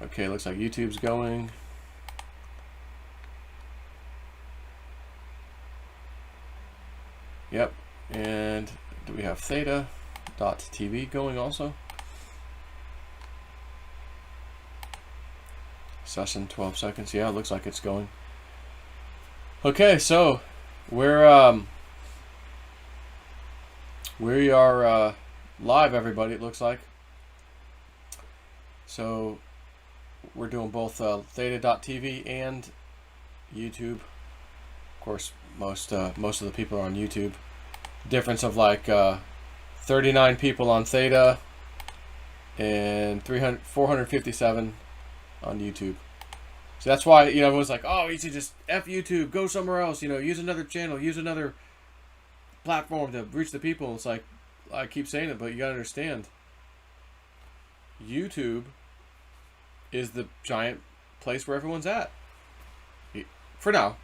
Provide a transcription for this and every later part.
Okay, looks like YouTube's going. Yep. And do we have theta.tv going also? Session 12 seconds. Yeah, it looks like it's going. Okay, so we are live, everybody. It looks like. So we're doing both theta.tv and YouTube. Of course, most of the people are on YouTube. Difference of like 39 people on Theta and 457 on YouTube. So that's why, everyone's like, oh, you should just F YouTube, go somewhere else, use another channel, use another platform to reach the people. It's like, I keep saying it, but you gotta understand, YouTube is the giant place where everyone's at. For now.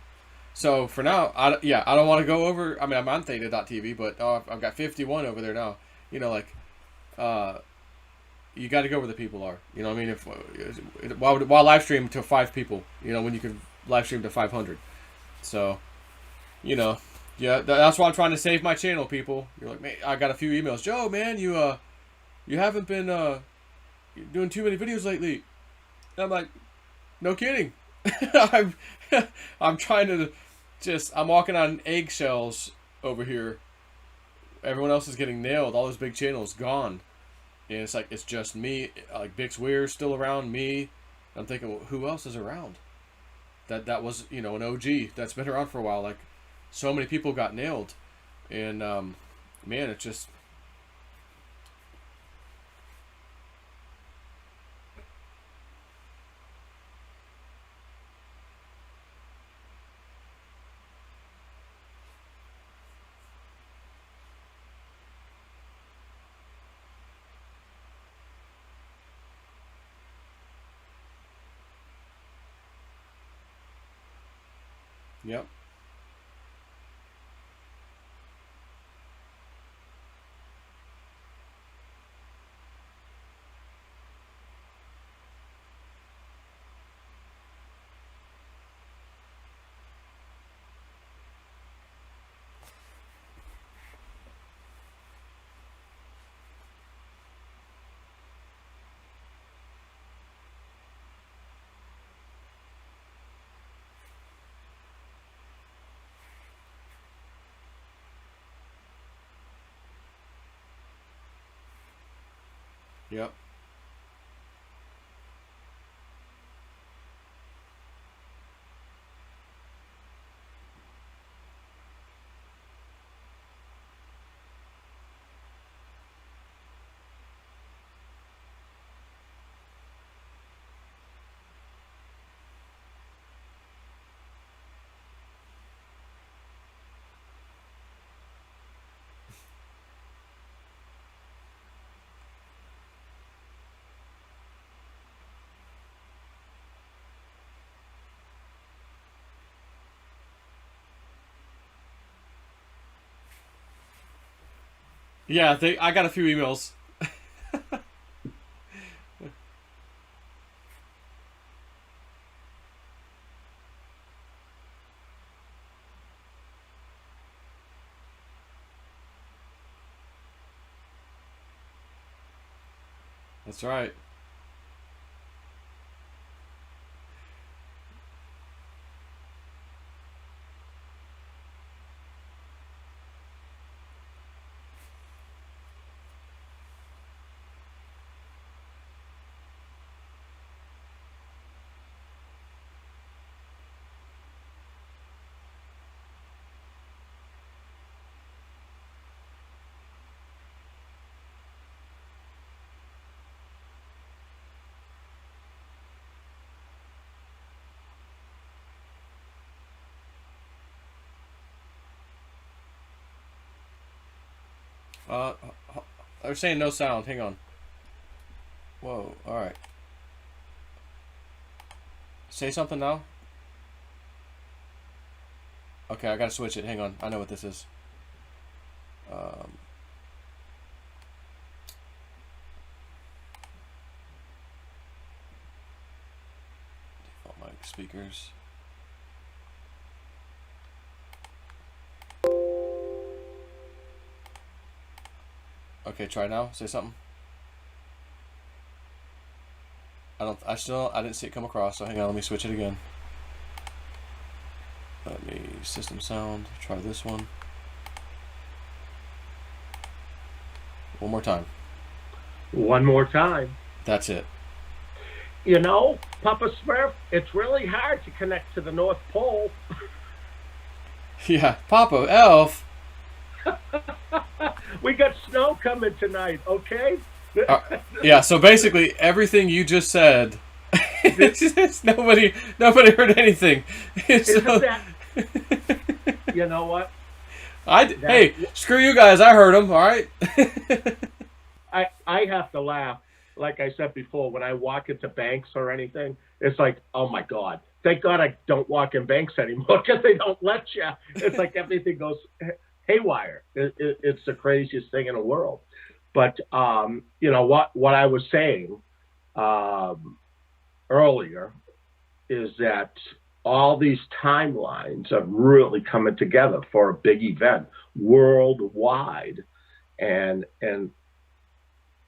So for now, I don't want to go over. I mean, I'm on theta.tv, but I've got 51 over there now. You got to go where the people are. You know what I mean? Why live stream to 5 people? When you can live stream to 500. So, yeah, that's why I'm trying to save my channel, people. You're like, man, I got a few emails. Joe, man, you haven't been doing too many videos lately. And I'm like, no kidding. I'm trying to I'm walking on eggshells over here. Everyone else is getting nailed. All those big channels gone. And it's like, it's just me. Like, Bix Weir's still around, me. I'm thinking, well, who else is around? That was, an OG that's been around for a while. Like, so many people got nailed. And, man, it just... Yep. Yep. Yeah, I got a few emails. That's right. Uh, they're saying no sound. Hang on. Whoa. All right. Say something now. Okay, I gotta switch it. Hang on. I know what this is. Um, speakers. Okay, try now. Say something. I didn't see it come across, so hang on, let me switch it again. Let me, system sound, try this one. One more time. One more time. That's it. You know, Papa Smurf, it's really hard to connect to the North Pole. Yeah, Papa Elf. We got snow coming tonight, okay? Uh, yeah, so basically everything you just said, nobody heard anything. Isn't So, that, you know what? hey, That's screw you guys. I heard them. All right. I have to laugh. Like I said before, when I walk into banks or anything, it's like, oh my God. Thank God I don't walk in banks anymore because they don't let you. It's like everything goes haywire. It's the craziest thing in the world. But you know what I was saying um, earlier is that all these timelines are really coming together for a big event worldwide, and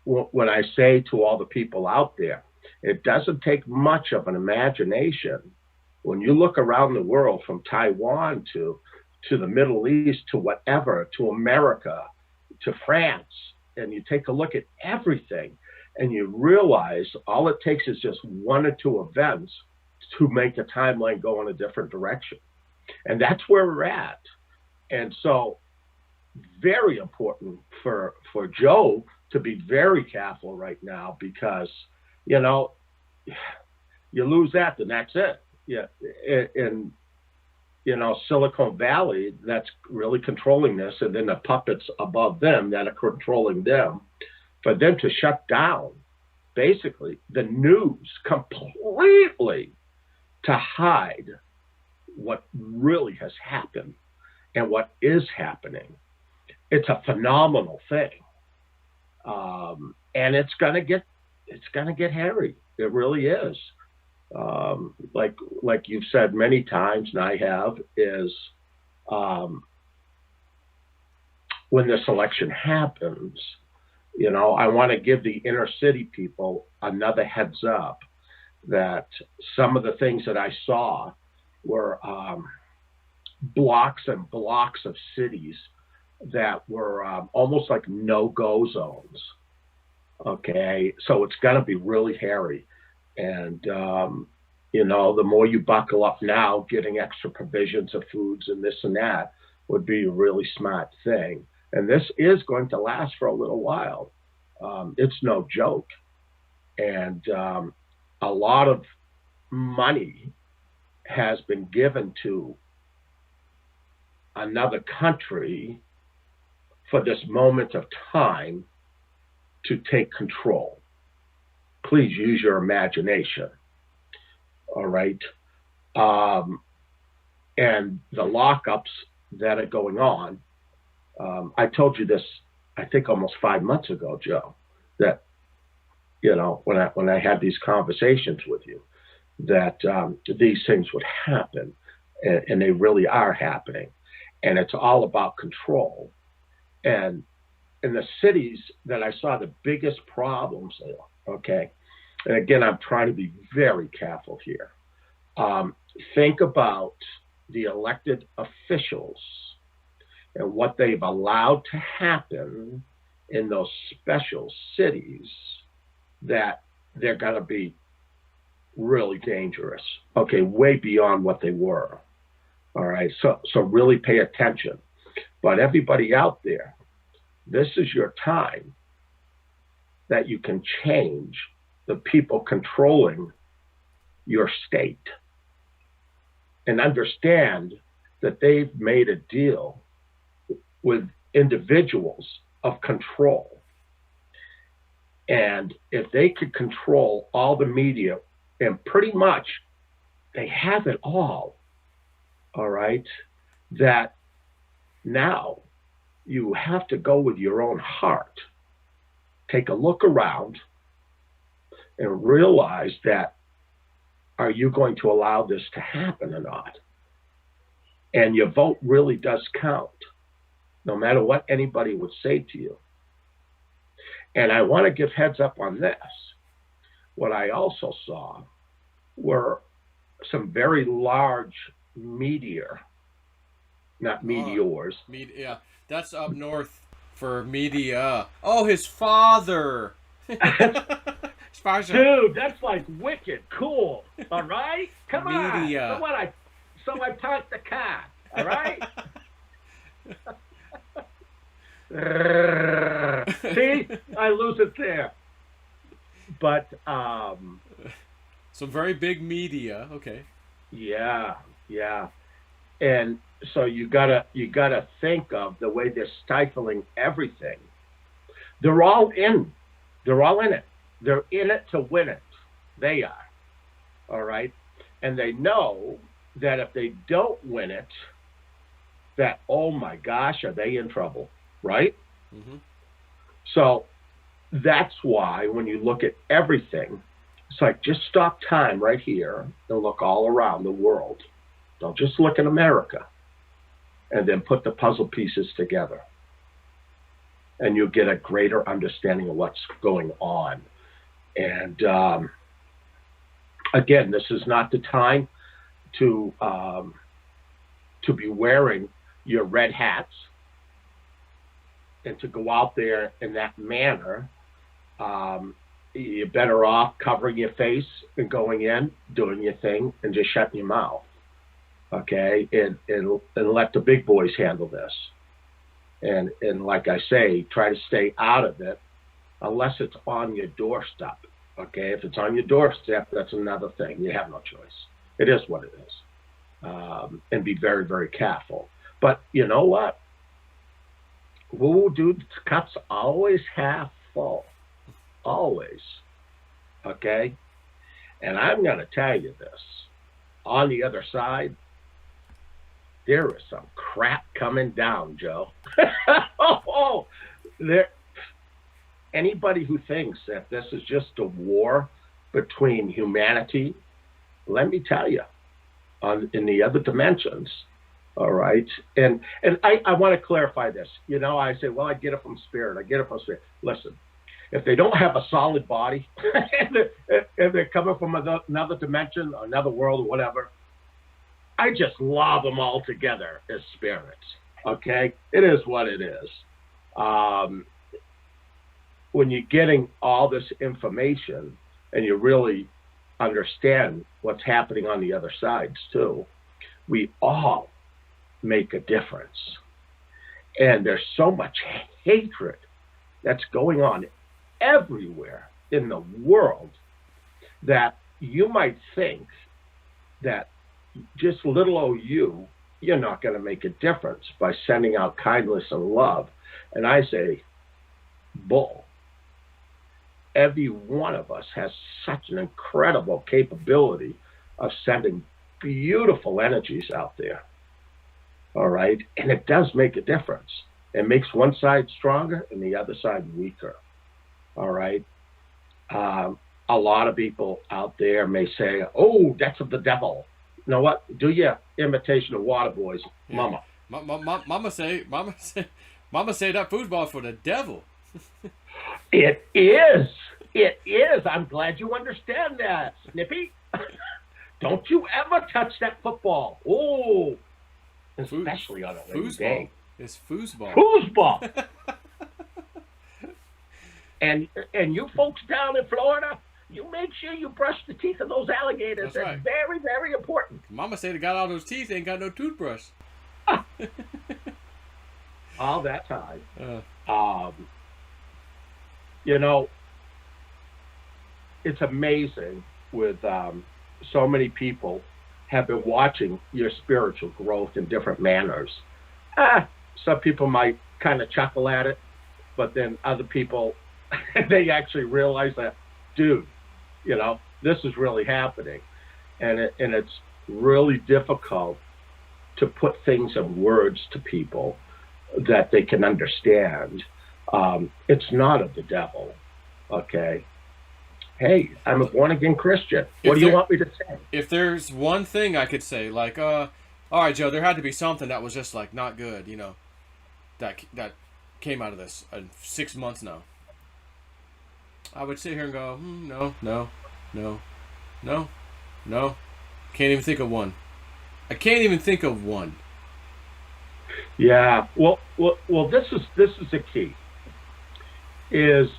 when I say to all the people out there, it doesn't take much of an imagination. When you look around the world, from Taiwan to the Middle East to whatever, to America, to France, and you take a look at everything, and you realize all it takes is just one or two events to make the timeline go in a different direction. And that's where we're at. And so, very important for Joe to be very careful right now, because you know you lose that, then that's it. Yeah, and you know, Silicon Valley, that's really controlling this, and then the puppets above them that are controlling them, for them to shut down basically the news completely, to hide what really has happened and what is happening. It's a phenomenal thing, and it's gonna get hairy. It really is. Like you've said many times, and I have, is um, when this election happens, you know, I want to give the inner city people another heads up that some of the things that I saw were blocks and blocks of cities that were almost like no-go zones. Okay, so it's going to be really hairy, and you know, the more you buckle up now, getting extra provisions of foods and this and that would be a really smart thing. And this is going to last for a little while. It's no joke, and a lot of money has been given to another country for this moment of time to take control. Please use your imagination. All right. Um, and the lockups that are going on, I told you this, I think almost 5 months ago, Joe, that, you know, when I had these conversations with you, that these things would happen, and they really are happening. And it's all about control. And in the cities that I saw the biggest problems there, okay, and again, I'm trying to be very careful here. Um, think about the elected officials and what they've allowed to happen in those special cities, that they're going to be really dangerous. Okay, way beyond what they were. All right, so really pay attention. But everybody out there, this is your time that you can change the people controlling your state, and understand that they've made a deal with individuals of control. And if they could control all the media, and pretty much they have it all right, that now you have to go with your own heart. Take a look around and realize that are you going to allow this to happen or not? And your vote really does count, no matter what anybody would say to you. And I want to give heads up on this. What I also saw were some very large meteors, not meteors. Yeah, that's up north for media. Oh, his father. His father. Dude, that's like wicked cool. All right, come Media. on. So I parked the car. All right. See, I lose it there. But some very big media. Okay. Yeah. And so you gotta think of the way they're stifling everything. They're all in it. They're in it to win it. They are. All right. And they know that if they don't win it, that, oh my gosh, are they in trouble? Right? Mm-hmm. So that's why when you look at everything, it's like, just stop time right here and look all around the world. Don't just look at America, and then put the puzzle pieces together. And you'll get a greater understanding of what's going on. And again, this is not the time to be wearing your red hats and to go out there in that manner. You're better off covering your face and going in, doing your thing, and just shutting your mouth. Okay, and let the big boys handle this. And like I say, try to stay out of it unless it's on your doorstep. Okay, if it's on your doorstep, that's another thing. You have no choice. It is what it is. And be very, very careful. But you know what? Ooh, dude, the cup's always half full. Always. Okay? And I'm going to tell you this. On the other side, there is some crap coming down, Joe. Anybody who thinks that this is just a war between humanity, let me tell you, in the other dimensions, all right? And I want to clarify this. You know, I say, well, I get it from spirit. Listen, if they don't have a solid body, if they're coming from another dimension, another world, or whatever, I just lob them all together as spirits. Okay? It is what it is. When you're getting all this information and you really understand what's happening on the other sides too, we all make a difference. And there's so much hatred that's going on everywhere in the world that you might think that just little old you're not going to make a difference by sending out kindness and love. And I say, bull. Every one of us has such an incredible capability of sending beautiful energies out there. All right? And it does make a difference. It makes one side stronger and the other side weaker. All right? A lot of people out there may say, oh, that's of the devil. You know what? Do your imitation of Water Boys, yeah. Mama say that foosball for the devil. It is. It is. I'm glad you understand that, Snippy. Don't you ever touch that football. Oh, especially on a rainy day. It's foosball. Foosball. And you folks down in Florida, you make sure you brush the teeth of those alligators. That's right. Very, very important. Mama said it got all those teeth, ain't got no toothbrush. All that time. You know, it's amazing with so many people have been watching your spiritual growth in different manners. Some people might kind of chuckle at it, but then other people, they actually realize that, dude, you know, this is really happening. And it's really difficult to put things in words to people that they can understand. It's not of the devil, okay? Hey, I'm a born again Christian. What If do you there want me to say? if there's one thing I could say, like, all right, Joe, there had to be something that was just like not good, that came out of this in 6 months now. I would sit here and go, no, no, no, no, no. Can't even think of one. I can't even think of one. Yeah. Well. This is the key. Is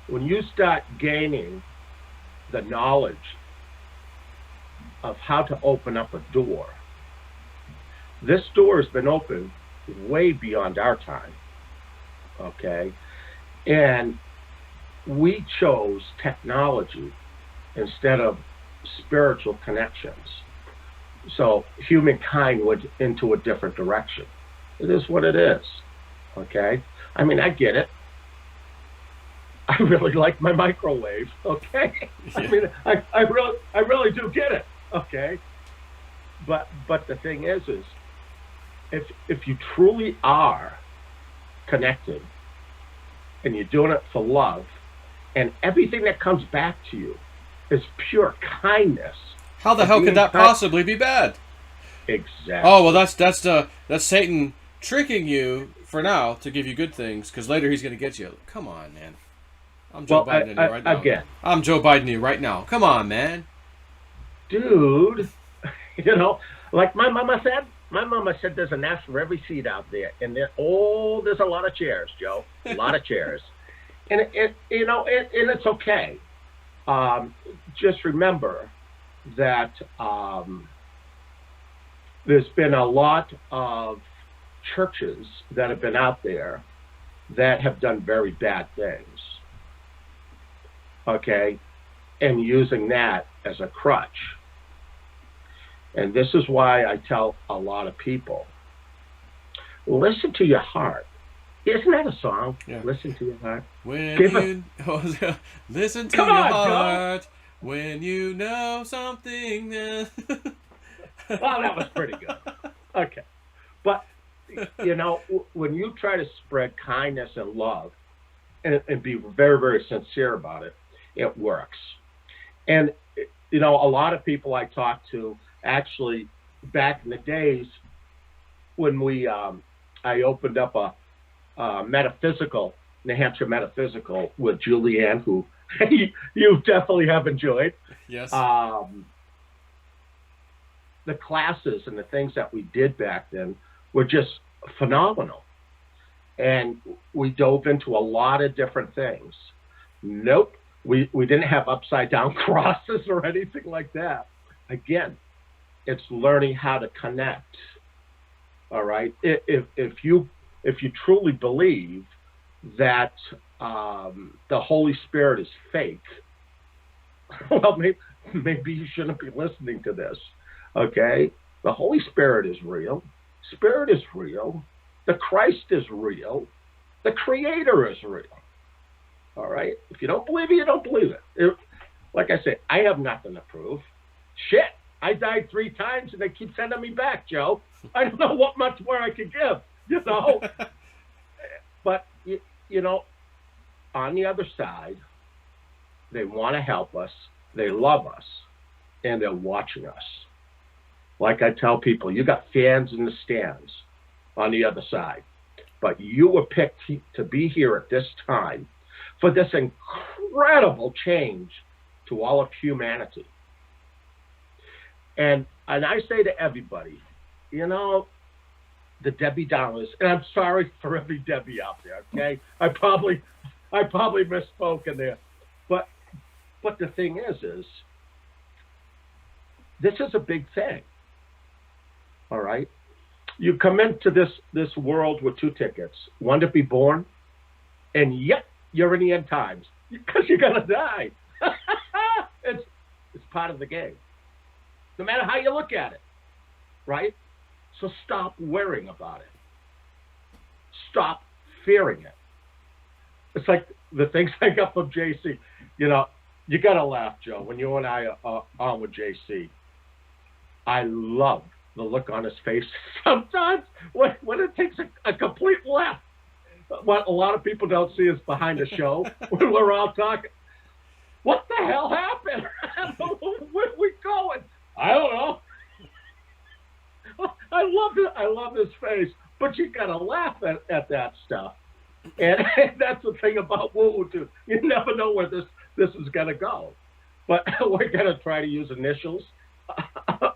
when you start gaining the knowledge of how to open up a door. This door has been open way beyond our time. Okay, and we chose technology instead of spiritual connections. So humankind went into a different direction. It is what it is. Okay. I mean, I get it. I really like my microwave. Okay. I Yeah. mean, I really do get it. Okay. But the thing is if you truly are connected and you're doing it for love, and everything that comes back to you is pure kindness. How the And hell could being that kind. possibly be bad? Oh well, Exactly. that's Satan tricking you for now to give you good things, because later he's gonna get you. Come on, man. I'm Joe Well, Biden in you right now. again, I'm Joe Biden in you right now. Come on, man. dude, you know, like my mama said there's a nest for every seat out there. And there's a lot of chairs, Joe. A lot of chairs. And and it's okay. Um, just remember that there's been a lot of churches that have been out there that have done very bad things. Okay, and using that as a crutch. And this is why I tell a lot of people, listen to your heart. Isn't that a song? Yeah. Listen to your heart. When Give a, you listen to come your on, Joe. heart, when you know something. Well, that was pretty good. Okay. But, when you try to spread kindness and love and be very, very sincere about it, it works. And, a lot of people I talk to actually back in the days when I opened up a metaphysical, New Hampshire metaphysical with Julianne, who you definitely have enjoyed. Yes. Um, the classes and the things that we did back then were just phenomenal. And we dove into a lot of different things. Nope, we didn't have upside down crosses or anything like that. Again, it's learning how to connect. All right. If you truly believe that the Holy Spirit is fake, well, maybe you shouldn't be listening to this. Okay, the Holy Spirit is real. Spirit is real. The Christ is real. The Creator is real. All right. If you don't believe it, you don't believe it. Like I said, I have nothing to prove. Shit. I died 3 times and they keep sending me back, Joe. I don't know what much more I could give. But, on the other side, they want to help us. They love us. And they're watching us. Like I tell people, you got fans in the stands on the other side. But you were picked to be here at this time for this incredible change to all of humanity. And I say to everybody, the Debbie Downers, and I'm sorry for every Debbie out there, okay? I probably misspoke in there. But the thing is this is a big thing. All right? You come into this world with 2 tickets, one to be born, and yet you're in the end times because you're gonna die. It's part of the game, no matter how you look at it, right? So stop worrying about it. Stop fearing it. It's like the things I got from JC. You gotta laugh, Joe, when you and I are on with JC. I love the look on his face sometimes when it takes a complete left. What a lot of people don't see is behind the show when we're all talking. What the hell happened? Where are we going? I don't know. I love it. I love his face, but you gotta laugh at that stuff. And that's the thing about woo too. You never know where this is gonna go. But we're gonna try to use initials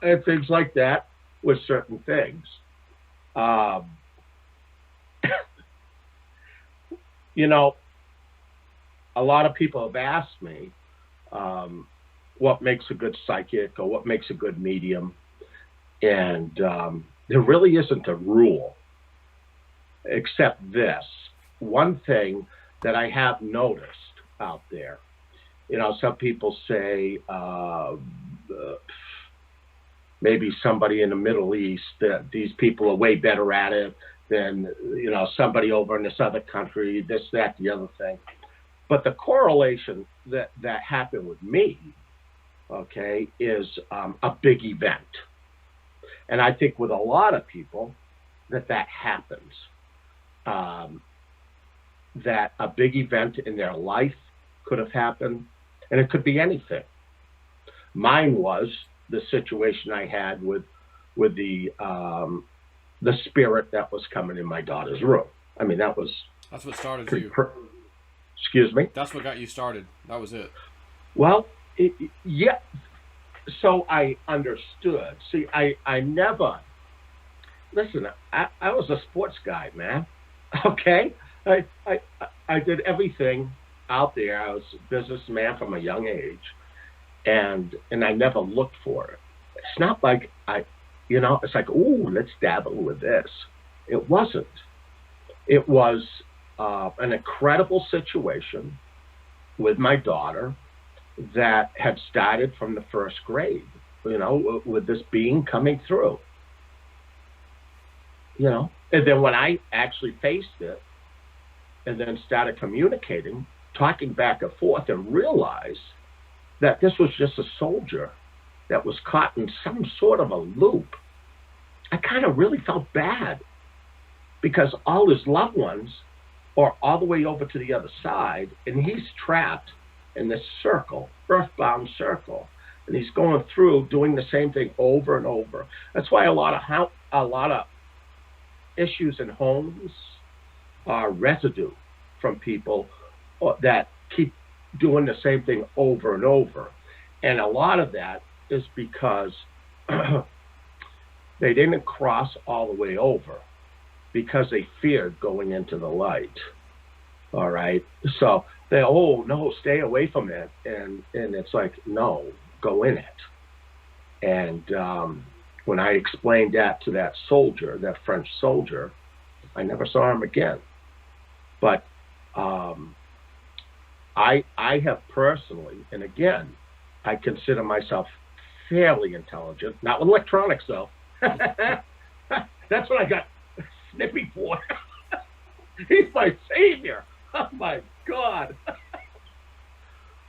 and things like that with certain things. Um, you know, a lot of people have asked me what makes a good psychic or what makes a good medium, and there really isn't a rule except this one thing that I have noticed out there. You know, some people say maybe somebody in the Middle East, that these people are way better at it than, you know, somebody over in this other country, this, that, the other thing. But the correlation that happened with me, okay, is a big event. And I think with a lot of people that happens. That a big event in their life could have happened, and it could be anything. Mine was the situation I had with the spirit that was coming in my daughter's room. I mean, that's what started you. Excuse me? That's what got you started. That was it. Well, yeah. So I understood. See, I never, listen, I was a sports guy, man. Okay? I did everything out there. I was a businessman from a young age, and I never looked for it. It's not like it's like, ooh, let's dabble with this. It wasn't. It was an incredible situation with my daughter that had started from the first grade, you know, with this being coming through. You know, and then when I actually faced it and then started communicating, talking back and forth, and realized that this was just a soldier that was caught in some sort of a loop, I kind of really felt bad, because all his loved ones are all the way over to the other side, and he's trapped in this circle, earthbound circle, and he's going through doing the same thing over and over. That's why a lot of issues in homes are residue from people that keep doing the same thing over and over. And a lot of that is because they didn't cross all the way over, because they feared going into the light. All right. So they, oh no, stay away from it. And it's like, no, go in it. And when I explained that to that soldier, that French soldier, I never saw him again. But I have personally, and again, I consider myself fairly intelligent, not with electronics though. That's what I got Snippy for. He's my savior. Oh my God.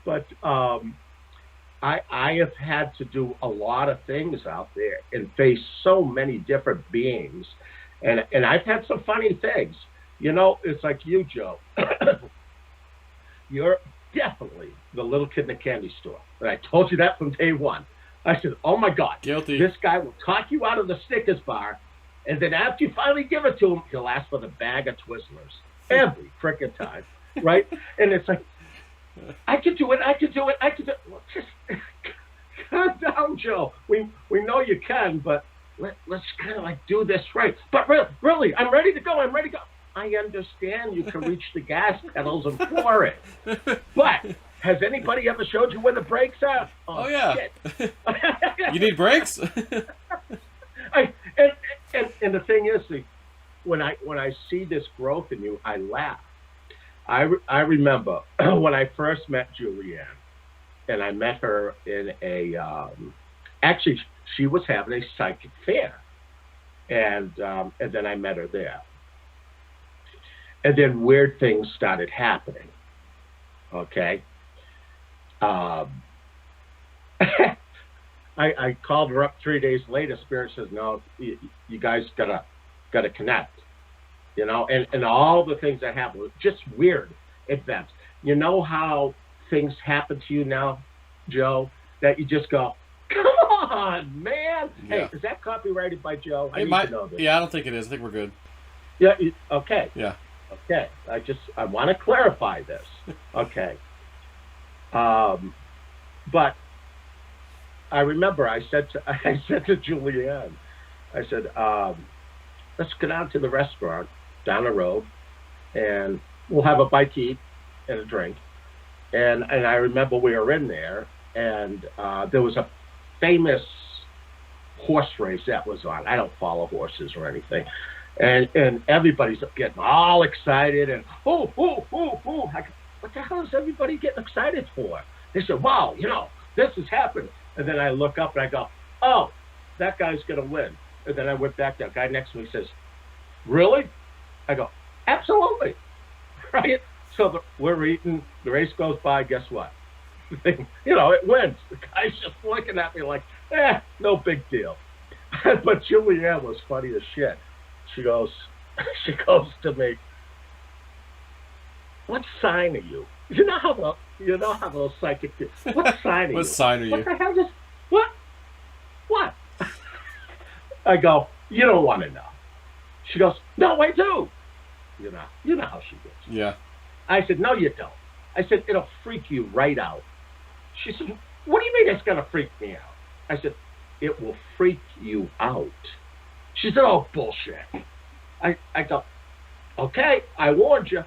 But I have had to do a lot of things out there and face so many different beings, and I've had some funny things. You know, it's like you, Joe. You're definitely the little kid in the candy store. And I told you that from day one. I said, oh my God, guilty. This guy will talk you out of the Snickers bar, and then after you finally give it to him, he'll ask for the bag of Twizzlers every frickin' time, right? And it's like, I could do it. Well, just calm down, Joe. We know you can, but let's kind of like do this right. But really, I'm ready to go. I understand you can reach the gas pedals and floor it, but has anybody ever showed you where the brakes are? Oh yeah. Shit. You need brakes? And the thing is, when I see this growth in you, I laugh. I remember when I first met Julianne, and I met her in a actually she was having a psychic fair, and then I met her there, and then weird things started happening. Okay. I called her up 3 days later. Spirit says, no, you guys gotta connect, you know, and all the things that happen, just weird events. You know how things happen to you now, Joe, that you just go, come on, man. Yeah. Hey, is that copyrighted by Joe? I It need might. to know this. Yeah, I don't think it is. I think we're good. Yeah. Okay. Yeah. Okay. I want to clarify this. Okay. But I remember I said to Julianne, I said, let's go down to the restaurant down the road, and we'll have a bite to eat and a drink. And I remember we were in there, and there was a famous horse race that was on. I don't follow horses or anything. And everybody's getting all excited, and I go, what the hell is everybody getting excited for? They said, wow, this has happened. And then I look up and I go, oh, that guy's going to win. And then I went back, that guy next to me says, really? I go, absolutely. Right? So we're eating, the race goes by, guess what? It wins. The guy's just looking at me like, no big deal. But Julianne was funny as shit. She goes to me, what sign are you? You know how those psychic, what sign are you? What sign are you? What the hell is, what? I go, you don't want to know. She goes, no, I do. You know how she gets. Yeah. I said, no, you don't. I said, it'll freak you right out. She said, what do you mean it's going to freak me out? I said, it will freak you out. She said, oh, bullshit. I go, okay, I warned you.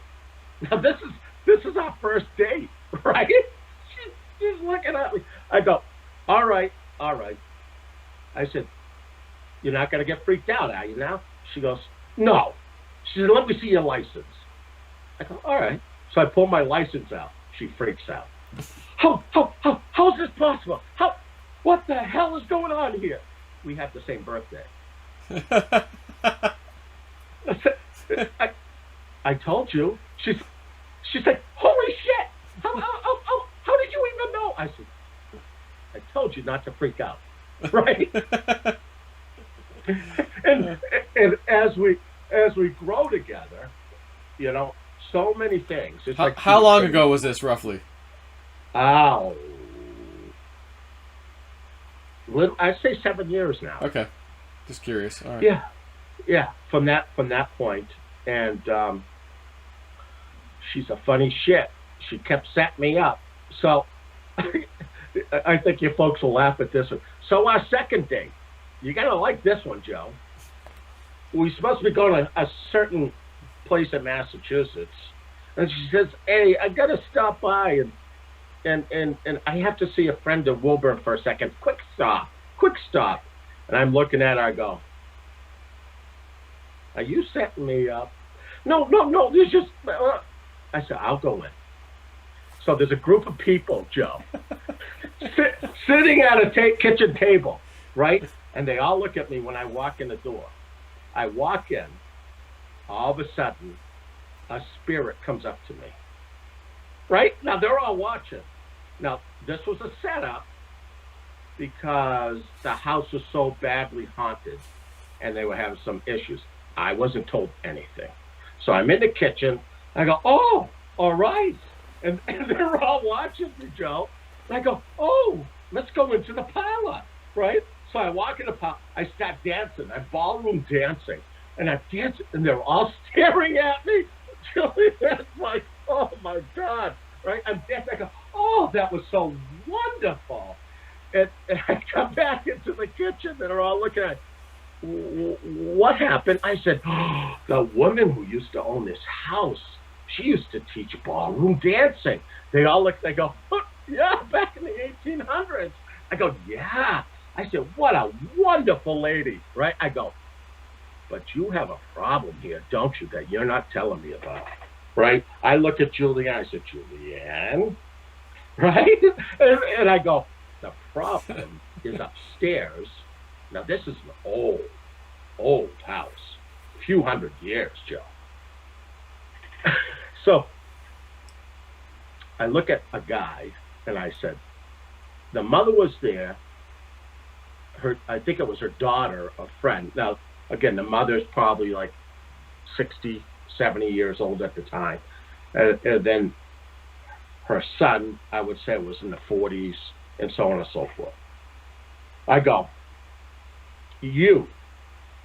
Now, this is our first date, right? She's looking at me. I go, all right. I said, you're not going to get freaked out, are you now? She goes, no. She said, let me see your license. I go, all right. So I pull my license out. She freaks out. How is this possible? What the hell is going on here? We have the same birthday. I told you. She said, holy shit. How did you even know? I said, I told you not to freak out. Right? and as we grow together, so many things. It's how long ago was this roughly? I'd say 7 years now. Okay, just curious. All right. Yeah. From that point, and she's a funny shit. She kept setting me up. So I think you folks will laugh at this one. So our second date, you gotta like this one, Joe. We're supposed to be going to a certain place in Massachusetts, and she says, "Hey, I gotta stop by and I have to see a friend in Woburn for a second. Quick stop." And I'm looking at her. I go, "Are you setting me up?" No. There's just. I said, "I'll go in." So there's a group of people, Joe, sitting at a kitchen table, right? And they all look at me when I walk in the door. I walk in. All of a sudden, a spirit comes up to me. Right? Now, they're all watching. Now, this was a setup because the house was so badly haunted and they were having some issues. I wasn't told anything. So I'm in the kitchen. I go, oh, all right. And they're all watching me, Joe. And I go, oh, let's go into the parlor, right? So I walk in the parlor. I start dancing. I'm ballroom dancing. And I'm dancing, and they're all staring at me. Julianne's like, oh, my God, right? I'm dancing. I go, oh, that was so wonderful. And I come back into the kitchen, and they're all looking at me. What happened? I said, oh, the woman who used to own this house, she used to teach ballroom dancing. They all look, they go, oh, yeah, back in the 1800s. I go, yeah. I said, what a wonderful lady, right? I go, but you have a problem here, don't you, that you're not telling me about, right? I look at Julianne. I said, Julianne, right? And I go, the problem is upstairs. Now, this is an old house, a few hundred years, Joe. So I look at a guy, and I said, the mother was there. I think it was her daughter, a friend. Now, again, the mother's probably like 60, 70 years old at the time. And then Her son, I would say, was in the 40s, and so on and so forth. I go, you.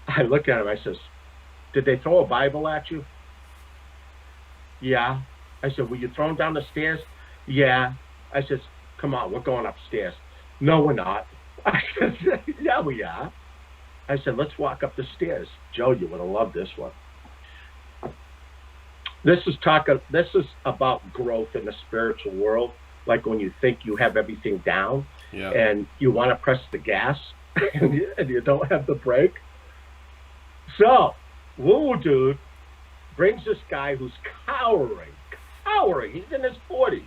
I look at him. I says, did they throw a Bible at you? Yeah. I said, were you thrown down the stairs? Yeah. I says, come on, we're going upstairs. No, we're not. I said, yeah, we are. I said, let's walk up the stairs. Joe, you would have loved this one. This is about growth in the spiritual world, like when you think you have everything down, Yeah. and you want to press the gas and you don't have the brake. So, woo dude brings this guy who's cowering. He's in his 40s,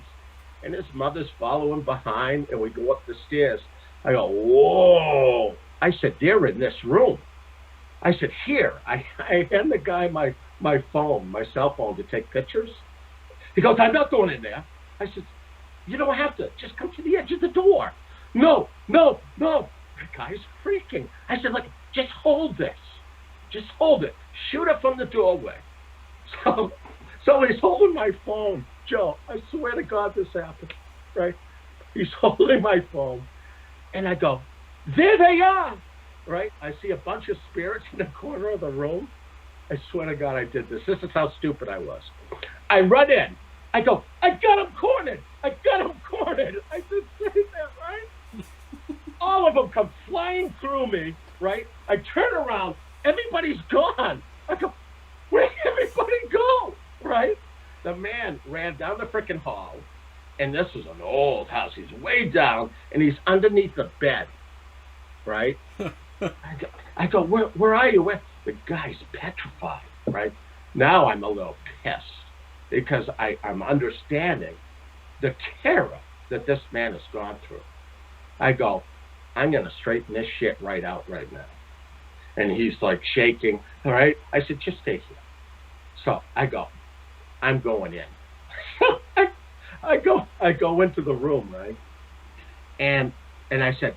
and his mother's following behind, and we go up the stairs. I go, whoa. I said, they're in this room. I said, here. I hand the guy my cell phone to take pictures. He goes, I'm not going in there. I said, you don't have to. Just come to the edge of the door. No. The guy's freaking. I said, look, just hold this. Just hold it. Shoot it from the doorway. So he's holding my phone. Joe, I swear to God this happened, right? He's holding my phone. And I go, there they are, right? I see a bunch of spirits in the corner of the room. I swear to God I did this. This is how stupid I was. I run in. I go, I got him cornered. I said, say that, right? All of them come flying through me, right? I turn around. Everybody's gone. I go, where'd everybody go, right? The man ran down the freaking hall, and this is an old house. He's way down, and he's underneath the bed, right? I go, where are you? The guy's petrified, right? Now I'm a little pissed because I'm understanding the terror that this man has gone through. I go, I'm going to straighten this shit right out right now. And he's like shaking, all right? I said, just stay here. So I go, I'm going in. I go into the room, right? And I said,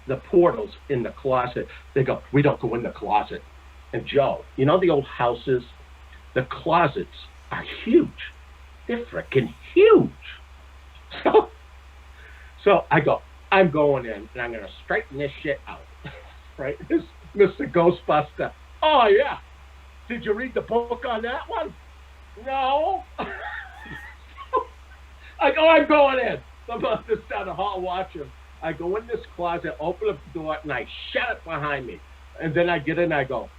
the portals in the closet, they go, we don't go in the closet. And Joe, you know the old houses? The closets are huge. They're freaking huge. So I go, I'm going in, and I'm going to straighten this shit out. Right? This Mr. Ghostbuster. Oh, yeah. Did you read the book on that one? No. I go, I'm going in. I'm about to down the hall watching. I go in this closet, open up the door, and I shut it behind me. And then I get in, I go,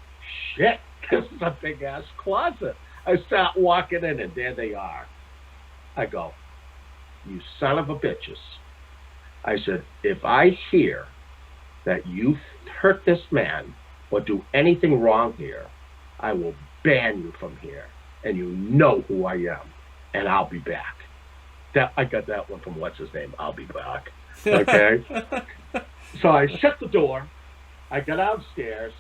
shit, this is a big-ass closet. I start walking in, and there they are. I go, you son of a bitches. I said, if I hear that you hurt this man or do anything wrong here, I will ban you from here. And you know who I am. And I'll be back. I got that one from what's his name. I'll be back. Okay? So I shut the door. I got downstairs.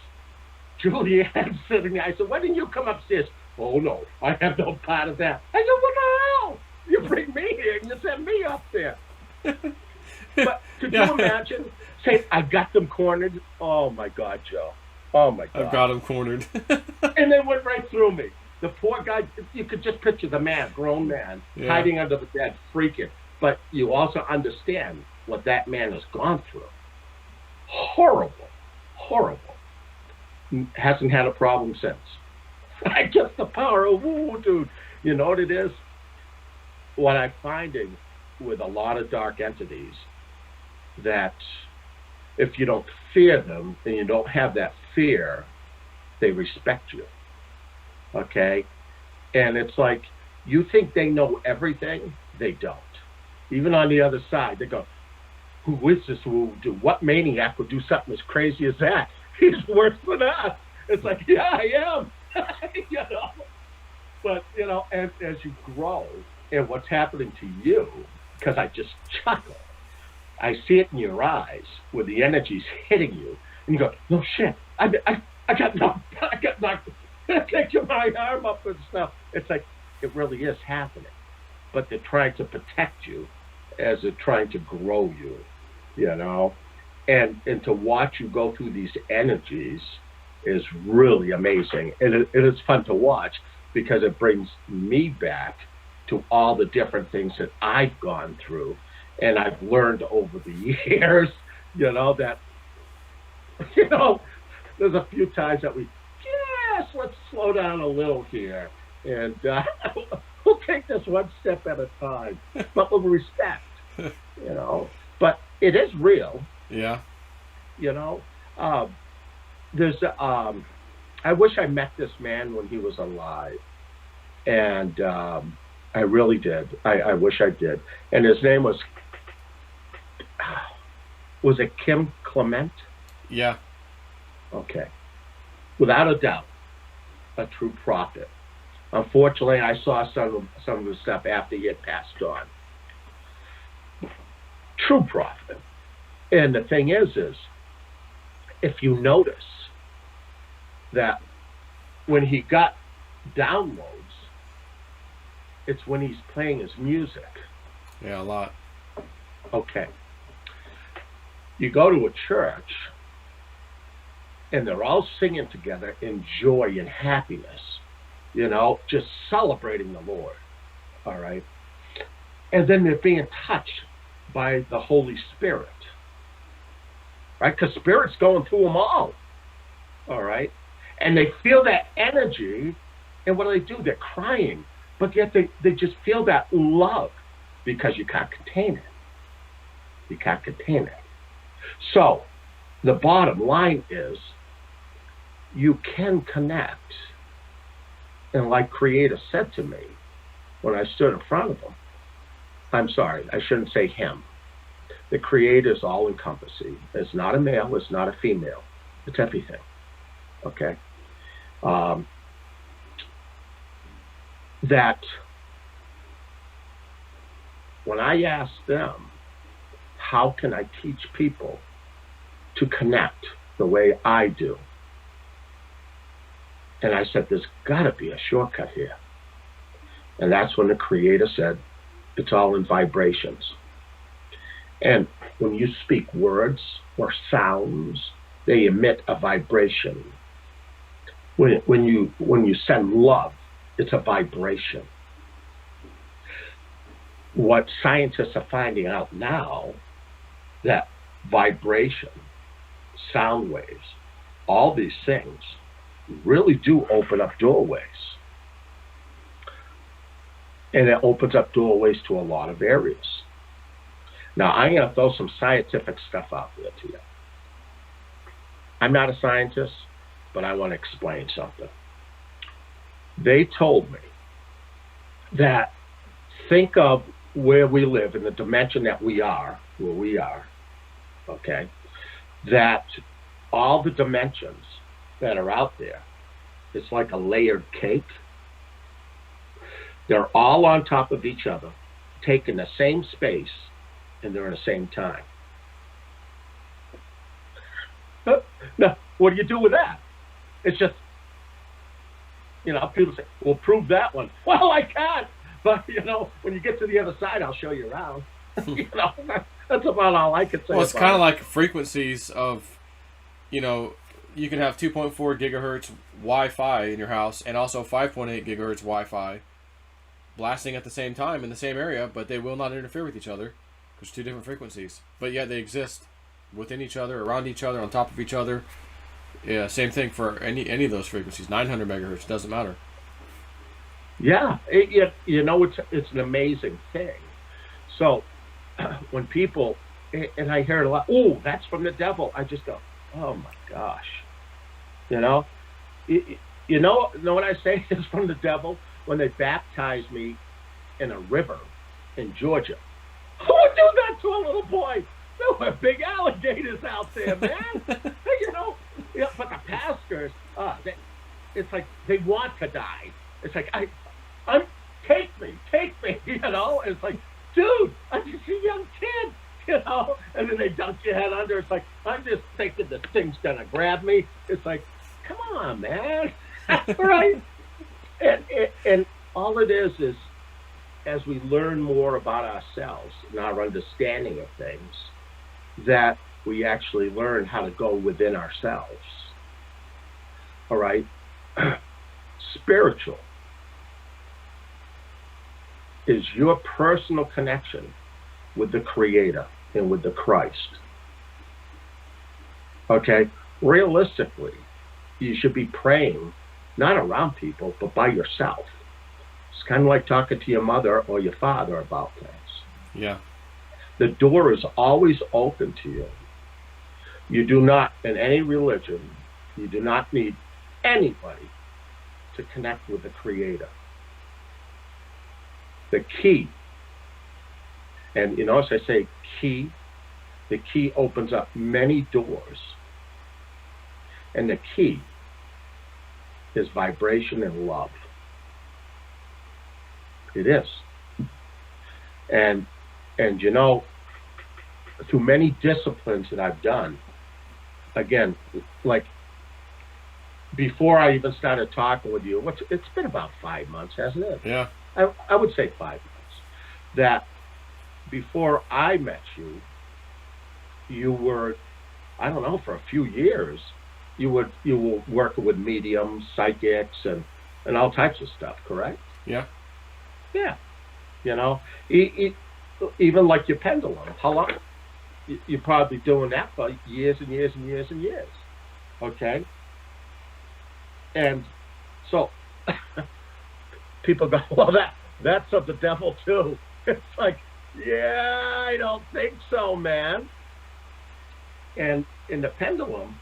Julianne's sitting there. I said, why didn't you come upstairs? Oh, no. I have no part of that. I said, what the hell? You bring me here and you send me up there. But could you imagine? Say, I got them cornered. Oh, my God, Joe. Oh, my God. I've got him cornered. And they went right through me. The poor guy, you could just picture the man, grown man, hiding under the bed, freaking. But you also understand what that man has gone through. Horrible. Hasn't had a problem since. I guess the power of woo, dude. You know what it is? What I'm finding with a lot of dark entities, that if you don't fear them and you don't have that fear, they respect you. Okay? And it's like, you think they know everything? They don't. Even on the other side, they go, who is this voodoo? What maniac would do something as crazy as that? He's worse than us. It's like, yeah, I am. You know? But, you know, as you grow and what's happening to you, because I just chuckle, I see it in your eyes where the energy's hitting you, and you go, no shit, I got knocked. They're taking my arm up and stuff. It's like, it really is happening. But they're trying to protect you as they're trying to grow you, you know? And to watch you go through these energies is really amazing. And it is fun to watch because it brings me back to all the different things that I've gone through and I've learned over the years, that, there's a few times that let's slow down a little here and we'll take this one step at a time, but with respect, but it is real. Yeah. There's, I wish I met this man when he was alive. And I really did. I wish I did. And his name was it Kim Clement? Yeah. Okay. Without a doubt, a true prophet. Unfortunately, I saw some of the stuff after he had passed on. True prophet. And the thing is if you notice that when he got downloads, it's when he's playing his music. Yeah, a lot. Okay. You go to a church, and they're all singing together in joy and happiness, just celebrating the Lord, all right? And then they're being touched by the Holy Spirit, right? Because Spirit's going through them all right? And they feel that energy, and what do? They're crying, but yet they just feel that love because you can't contain it. You can't contain it. So the bottom line is you can connect. And like Creator said to me when I stood in front of him, I'm sorry, I shouldn't say him. The Creator is all encompassing. It's not a male, it's not a female. It's everything. Okay? That when I asked them, how can I teach people to connect the way I do? And I said, there's got to be a shortcut here. And that's when the Creator said, it's all in vibrations. And when you speak words or sounds, they emit a vibration. When you send love, it's a vibration. What scientists are finding out now, that vibration, sound waves, all these things really do open up doorways. And it opens up doorways to a lot of areas. Now, I'm going to throw some scientific stuff out there to you. I'm not a scientist, but I want to explain something. They told me that think of where we live in the dimension that we are, where we are, okay, that all the dimensions that are out there, it's like a layered cake. They're all on top of each other, taking the same space, and they're in the same time. Now, what do you do with that? It's just, people say, well, prove that one. Well, I can't. But, when you get to the other side, I'll show you around. That's about all I can say. Well, it's kind of like frequencies of, you can have 2.4 gigahertz Wi-Fi in your house and also 5.8 gigahertz Wi-Fi blasting at the same time in the same area, but they will not interfere with each other because two different frequencies. But yet they exist within each other, around each other, on top of each other. Yeah, same thing for any of those frequencies. 900 megahertz, doesn't matter. Yeah, it's an amazing thing. So when people, and I hear it a lot, oh, that's from the devil. I just go, oh my gosh. You know what I say is from the devil? When they baptized me in a river in Georgia. Who would do that to a little boy? There were big alligators out there, man. But the pastors, it's like they want to die. It's like, take me. It's like, dude, I'm just a young kid, And then they dunk your head under. It's like, I'm just thinking the thing's gonna grab me. It's like, come on, man, right? And all it is as we learn more about ourselves and our understanding of things, that we actually learn how to go within ourselves. All right? Spiritual. is your personal connection with the Creator and with the Christ. Okay? Realistically, you should be praying not around people, but by yourself. It's kind of like talking to your mother or your father about things. Yeah. The door is always open to you. You do not, in any religion, you do not need anybody to connect with the Creator. The key, and as I say key, the key opens up many doors. And the key is vibration and love. It is. And through many disciplines that I've done, again, like before I even started talking with you, it's been about 5 months, hasn't it? Yeah. I would say 5 months. That before I met you, you were, I don't know, for a few years, you were working with mediums, psychics, and all types of stuff, correct? Yeah. Yeah. Even like your pendulum. How long? You're probably doing that for years and years and years and years. Okay? And so people go, well, that's of the devil too. It's like, yeah, I don't think so, man. And in the pendulum,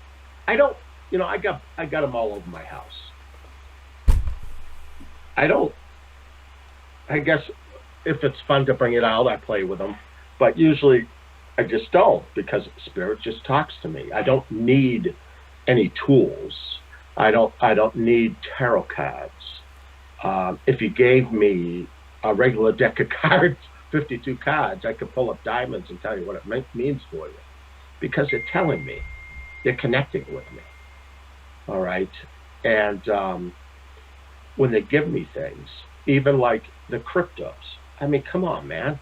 I don't, I got them all over my house. I guess if it's fun to bring it out, I play with them. But usually I just don't, because Spirit just talks to me. I don't need any tools. I don't need tarot cards. If you gave me a regular deck of cards, 52 cards, I could pull up diamonds and tell you what it means for you. Because they're telling me. They're connecting with me. All right? And when they give me things, even like the cryptos, I mean, come on, man.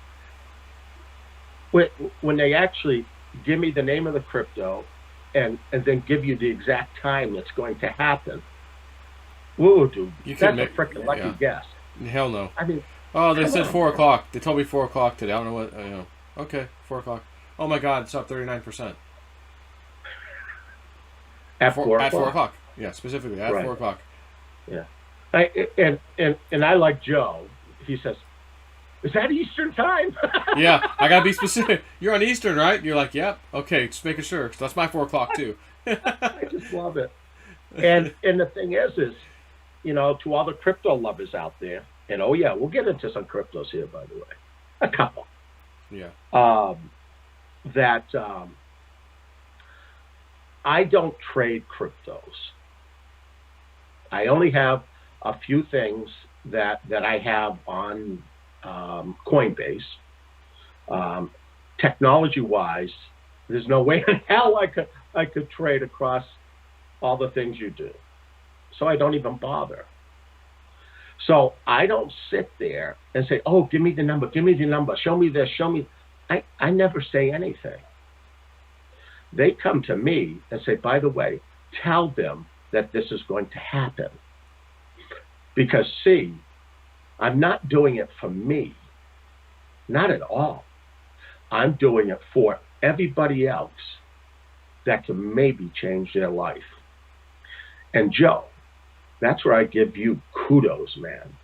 When they actually give me the name of the crypto and then give you the exact time that's going to happen, whoa, dude, that's a freaking lucky guess. Hell no. I mean, they said 4 o'clock. They told me 4 o'clock today. I don't know what, Okay, 4 o'clock. Oh my God, it's up 39%. At 4 o'clock? At 4 o'clock. Yeah, specifically at 4 o'clock. Yeah. And I like Joe. He says, is that Eastern time? Yeah, I gotta be specific. You're on Eastern, right? You're like, yep. Okay, just making sure. So that's my 4 o'clock too. I just love it. And the thing is, to all the crypto lovers out there, and oh yeah, we'll get into some cryptos here, by the way, a couple. Yeah. I don't trade cryptos. I only have a few things that I have on Coinbase. Technology-wise, there's no way in hell I could trade across all the things you do. So I don't even bother. So I don't sit there and say, oh, give me the number, show me this, show me. I never say anything. They come to me and say, by the way, tell them that this is going to happen. Because, see, I'm not doing it for me. Not at all. I'm doing it for everybody else that can maybe change their life. And Joe, that's where I give you kudos, man.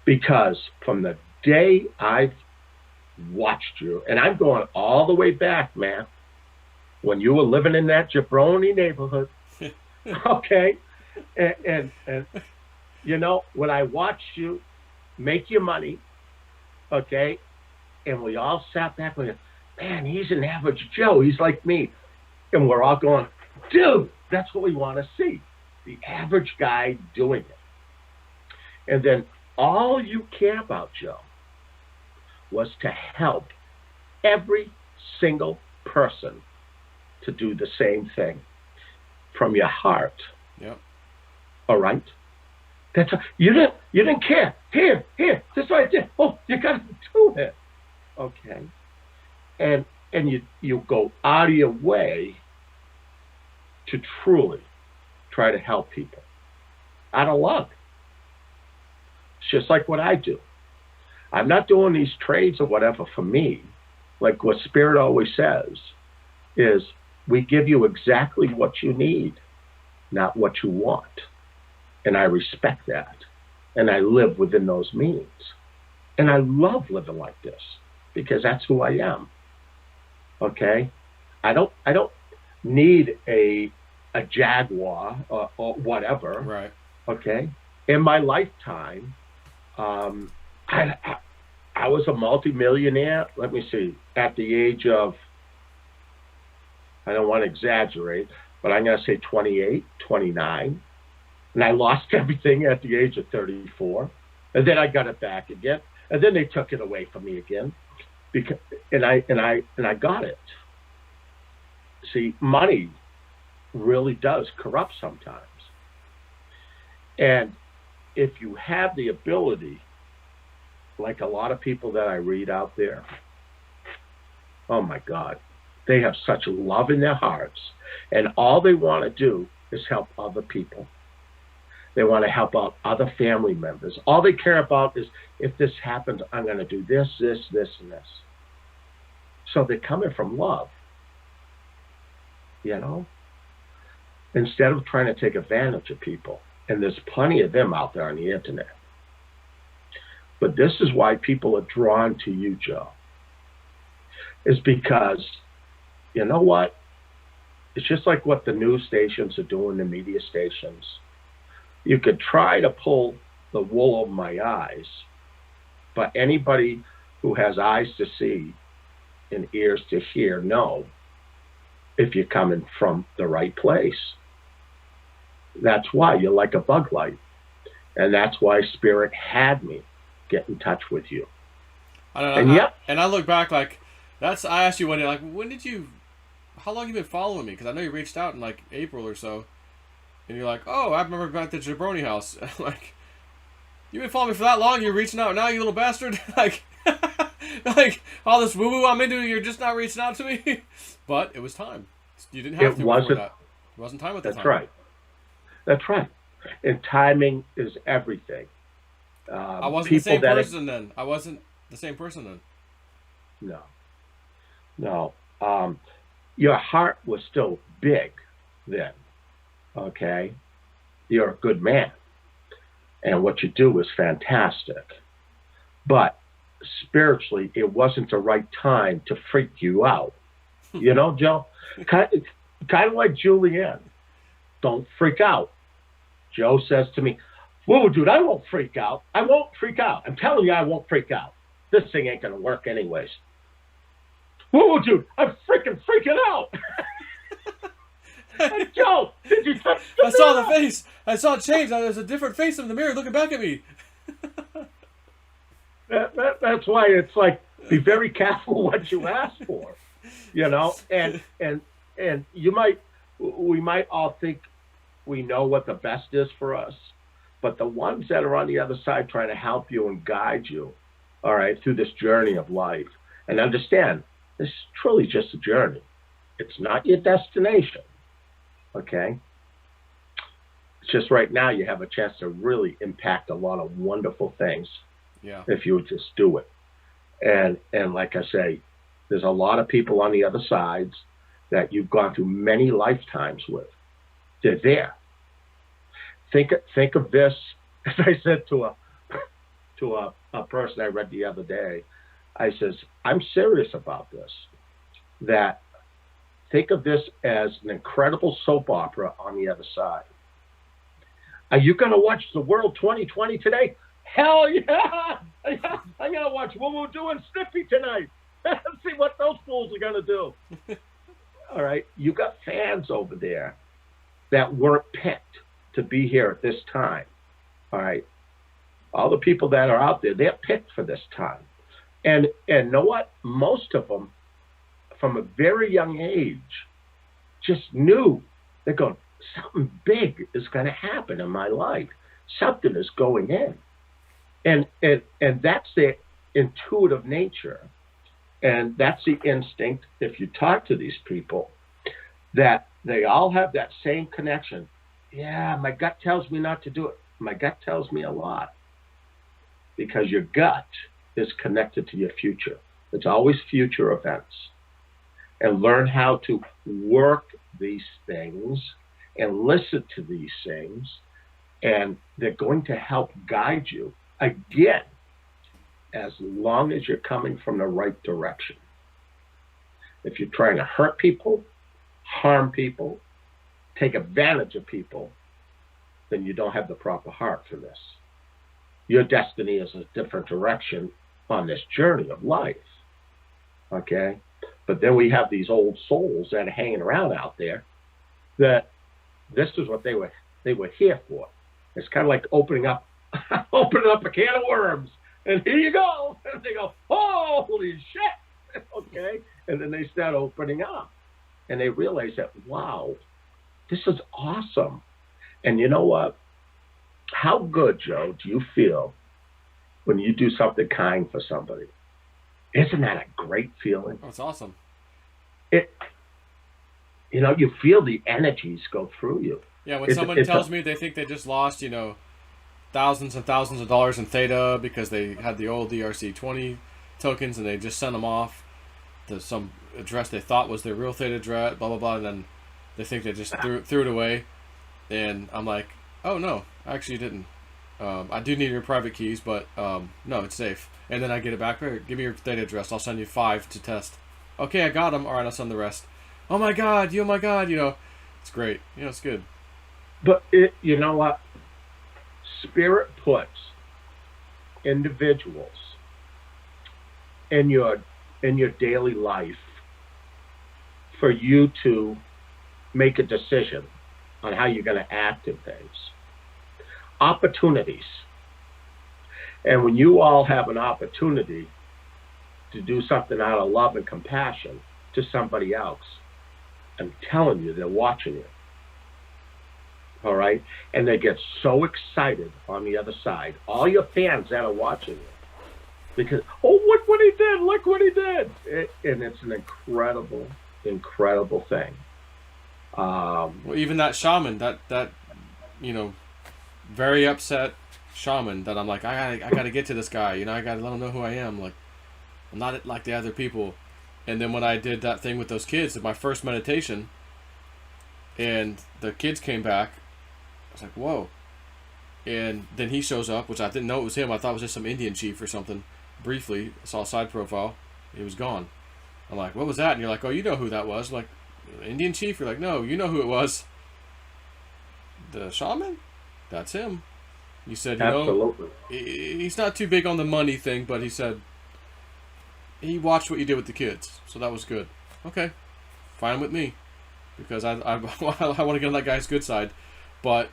Because from the day I've watched you, and I'm going all the way back, man, when you were living in that jabroni neighborhood, okay? And when I watched you make your money, okay, and we all sat back and went, man, he's an average Joe. He's like me. And we're all going, dude, that's what we want to see. The average guy doing it. And then all you care about, Joe, was to help every single person to do the same thing from your heart. Yep. All right? That's you didn't care. Here, this is what I did. Oh, you got to do it. Okay. And you go out of your way to truly try to help people out of love. It's just like what I do. I'm not doing these trades or whatever for me. Like what Spirit always says is we give you exactly what you need, not what you want. And I respect that. And I live within those means. And I love living like this because that's who I am. Okay? I don't need a Jaguar or whatever. Right. Okay? In my lifetime, I was a multimillionaire. Let me see. At the age of, I don't want to exaggerate, but I'm going to say 28, 29. And I lost everything at the age of 34. And then I got it back again. And then they took it away from me again. Because, and I got it. See, money really does corrupt sometimes. And if you have the ability, like a lot of people that I read out there, oh my God, they have such love in their hearts, and all they want to do is help other people. They want to help out other family members. All they care about is, if this happens, I'm going to do this, this, this, and this. So they're coming from love, you know, instead of trying to take advantage of people. And there's plenty of them out there on the internet. But this is why people are drawn to you, Joe, is because, you know what? It's just like what the news stations are doing, the media stations. You could try to pull the wool over my eyes, but anybody who has eyes to see and ears to hear know if you're coming from the right place. That's why you're like a bug light. And that's why Spirit had me get in touch with you. I don't know. And I look back like, I asked you one day, like, how long have you been following me? Because I know you reached out in like April or so. And you're like, oh, I remember back at the Jabroni house. Like, you've been following me for that long? You're reaching out now, you little bastard? Like, like all this woo-woo I'm into, you're just not reaching out to me? But it was time. You didn't have to before that. It wasn't time at the time. That's right. That's right. And timing is everything. I wasn't the same person then. I wasn't the same person then. No. Your heart was still big then. Okay? You're a good man. And what you do is fantastic. But spiritually, it wasn't the right time to freak you out. You know, Joe? Kind of like Julianne. Don't freak out. Joe says to me, whoa, dude, I won't freak out. I won't freak out. I'm telling you, I won't freak out. This thing ain't going to work anyways. Whoa, dude, I'm freaking out. Hey, Joe, did you touch the I saw the face. I saw it change. There's a different face in the mirror looking back at me. That's why it's like, be very careful what you ask for, you know? And we might all think we know what the best is for us, but the ones that are on the other side trying to help you and guide you, all right, through this journey of life, and understand, this is truly just a journey. It's not your destination, okay? It's just right now you have a chance to really impact a lot of wonderful things. Yeah. If you would just do it. And like I say, there's a lot of people on the other sides that you've gone through many lifetimes with. They're there. Think of this, as I said to a person I read the other day. I says, I'm serious about this. That think of this as an incredible soap opera on the other side. Are you going to watch The World 2020 today? Hell yeah! I'm going to watch Woo doing Snippy tonight. See what those fools are going to do. All right, you got fans over there that weren't picked to be here at this time. All right, all the people that are out there, they're picked for this time. And know what? Most of them, from a very young age, just knew. They're going, something big is going to happen in my life. Something is going in. And that's their intuitive nature. And that's the instinct, if you talk to these people, that they all have that same connection. Yeah, my gut tells me not to do it. My gut tells me a lot. Because your gut is connected to your future. It's always future events. And learn how to work these things and listen to these things. And they're going to help guide you, again, as long as you're coming from the right direction. If you're trying to hurt people, harm people, take advantage of people, then you don't have the proper heart for this. Your destiny is a different direction on this journey of life. Okay? But then we have these old souls that are hanging around out there that this is what they were here for. It's kind of like opening up a can of worms. And here you go. And they go, holy shit. Okay? And then they start opening up. And they realize that, wow, this is awesome. And you know what? How good, Joe, do you feel when you do something kind for somebody? Isn't that a great feeling? Oh, it's awesome. You feel the energies go through you. Yeah, when someone tells me they think they just lost, thousands and thousands of dollars in Theta because they had the old ERC20 tokens and they just sent them off to some address they thought was their real Theta address, blah, blah, blah, and then they think they just threw it away. And I'm like, oh, no, I actually didn't. I do need your private keys, but no, it's safe. And then I get it back. Here, give me your Theta address. I'll send you 5 to test. Okay, I got them. All right, I'll send the rest. Oh, my God. It's great. It's good. But you know what? Spirit puts individuals in your daily life for you to make a decision on how you're going to act in things. Opportunities. And when you all have an opportunity to do something out of love and compassion to somebody else, I'm telling you, they're watching you. All right? And they get so excited on the other side. All your fans that are watching you. Because, oh, look what he did. Look what he did. And it's an incredible, incredible thing. Well, even that shaman, that very upset shaman that I'm like, I gotta get to this guy. I gotta let him know who I am. Like, I'm not like the other people. And then when I did that thing with those kids at my first meditation, and the kids came back, I was like, whoa. And then he shows up, which I didn't know it was him. I thought it was just some Indian chief or something. Briefly, I saw a side profile. He was gone. I'm like, what was that? And you're like, oh, you know who that was. I'm like, Indian chief? You're like, no, you know who it was. The shaman? That's him. He said, Absolutely. He's not too big on the money thing, but he said, he watched what you did with the kids. So that was good. Okay. Fine with me. Because I want to get on that guy's good side. But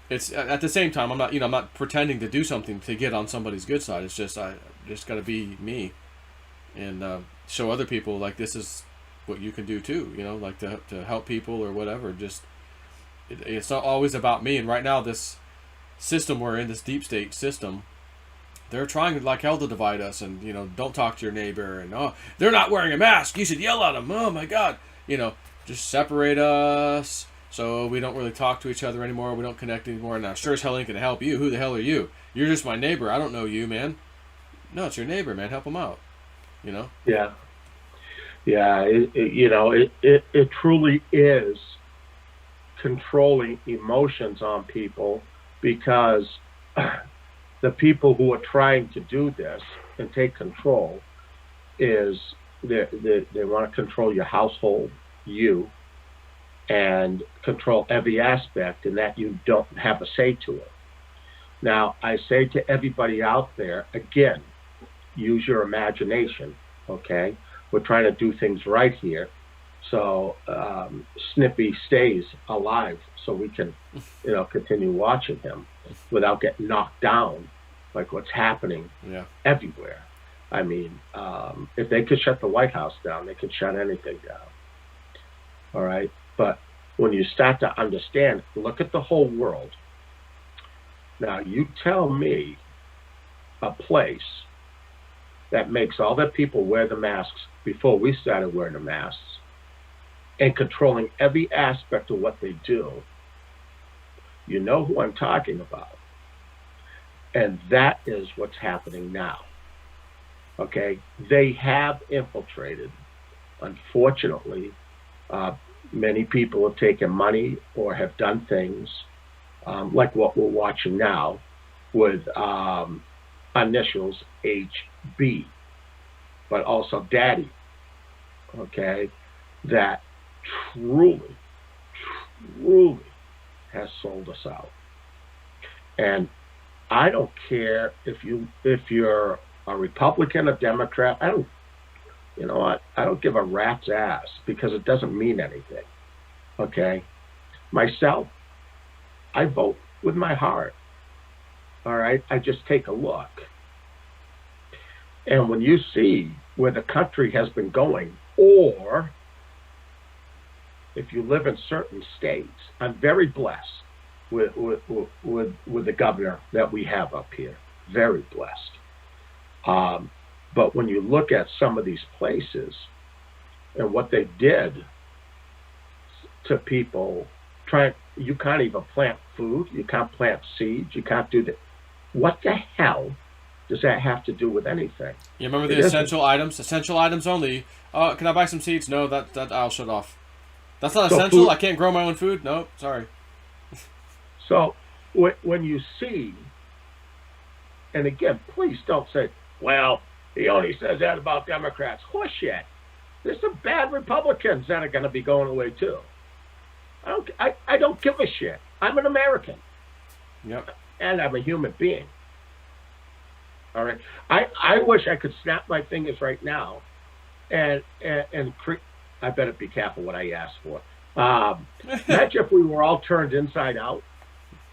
it's at the same time, I'm not pretending to do something to get on somebody's good side. It's just, I just got to be me. And show other people, like, this is what you can do too, like to help people or whatever. Just it's not always about me. And right now, this system we're in, this deep state system, they're trying like hell to divide us. And don't talk to your neighbor. And oh, they're not wearing a mask. You should yell at them. Oh my God, just separate us so we don't really talk to each other anymore. We don't connect anymore. Now, sure as hell ain't gonna help you. Who the hell are you? You're just my neighbor. I don't know you, man. No, it's your neighbor, man. Help him out. Yeah. Yeah, it truly is controlling emotions on people, because the people who are trying to do this and take control is they want to control your household, you, and control every aspect, and that you don't have a say to it. Now, I say to everybody out there, again, use your imagination, okay? We're trying to do things right here, so Snippy stays alive, so we can, continue watching him without getting knocked down, like what's happening everywhere. I mean, if they could shut the White House down, they could shut anything down. All right, but when you start to understand, look at the whole world. Now, you tell me a place that makes all their people wear the masks before we started wearing the masks, and controlling every aspect of what they do. You know who I'm talking about. And that is what's happening now. Okay, they have infiltrated. Unfortunately, uh, many people have taken money or have done things like what we're watching now with initials HB, but also Daddy. Okay, that truly, truly has sold us out. And I don't care if you're a Republican, a Democrat. I don't, you know what? I don't give a rat's ass because it doesn't mean anything. Okay, myself, I vote with my heart. All right, I just take a look, and when you see where the country has been going, or if you live in certain states, I'm very blessed with the governor that we have up here. Very blessed. But when you look at some of these places and what they did to people, you can't even plant food, you can't plant seeds, you can't do that. What the hell does that have to do with anything? You remember the It isn't. essential items? Essential items only. Can I buy some seeds? No, that I'll shut off. That's not So essential. food. I can't grow my own food. No, sorry. So when you see, and again, please don't say, well, he only says that about Democrats. Horseshit. There's some bad Republicans that are going to be going away too. I don't give a shit. I'm an American Yep. and I'm a human being. All right. I wish I could snap my fingers right now and I better be careful what I ask for. Imagine if we were all turned inside out.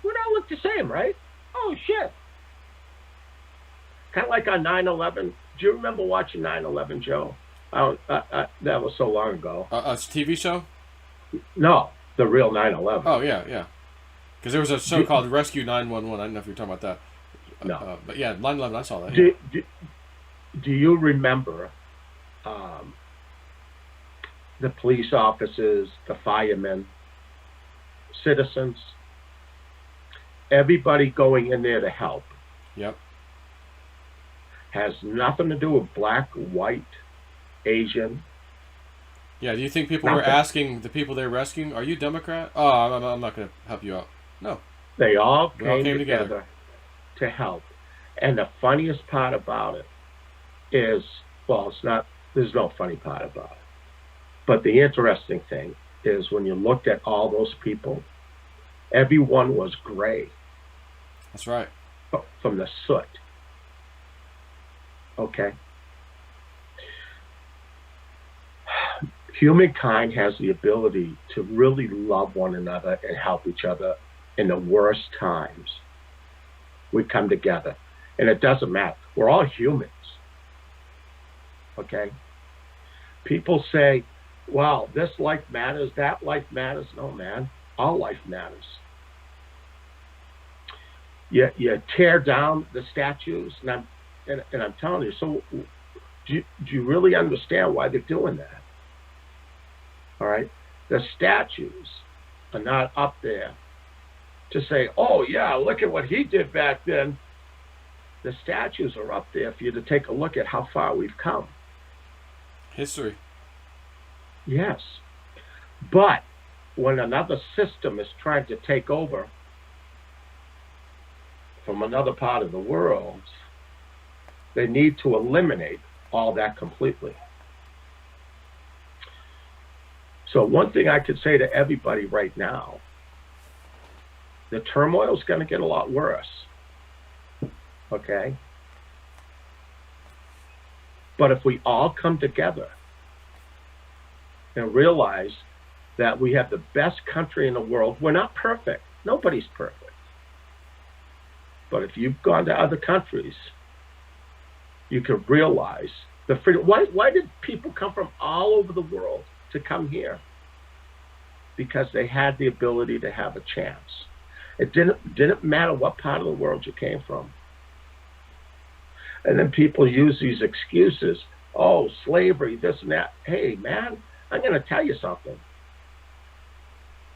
We'd all look the same, right? Oh shit. Kind of like on 9/11. Do you remember watching 9/11, Joe? That was so long ago. A TV show? No, the real 9/11. Oh yeah, yeah. Because there was a show called Rescue 911. I don't know if you're talking about that. No. But yeah, 9/11. I saw that. Yeah. Do you remember the police officers, the firemen, citizens, everybody going in there to help? Yep. Has nothing to do with black, white, Asian. Yeah. Do you think people were Nothing. asking the people they're rescuing, "Are you Democrat?" Oh, I'm not going to help you out. No. They all We all came came together. together to help. And the funniest part about it is, well, it's not, there's no funny part about it. But the interesting thing is when you looked at all those people, everyone was gray That's right. from the soot. Okay? Humankind has the ability to really love one another and help each other in the worst times. We come together. And it doesn't matter. We're all humans. Okay? People say, well, this life matters, that life matters. No, man. All life matters. You tear down the statues, and I'm telling you, so do you really understand why they're doing that? All right? The statues are not up there to say, oh, yeah, look at what he did back then. The statues are up there for you to take a look at how far we've come. History. Yes. But when another system is trying to take over from another part of the world, they need to eliminate all that completely. So one thing I could say to everybody right now, the turmoil is going to get a lot worse. Okay? But if we all come together and realize that we have the best country in the world, we're not perfect. Nobody's perfect. But if you've gone to other countries, you can realize the freedom. Why did people come from all over the world to come here? Because they had the ability to have a chance. It didn't matter what part of the world you came from. And then people use these excuses. Oh, slavery, this and that. Hey, man, I'm going to tell you something.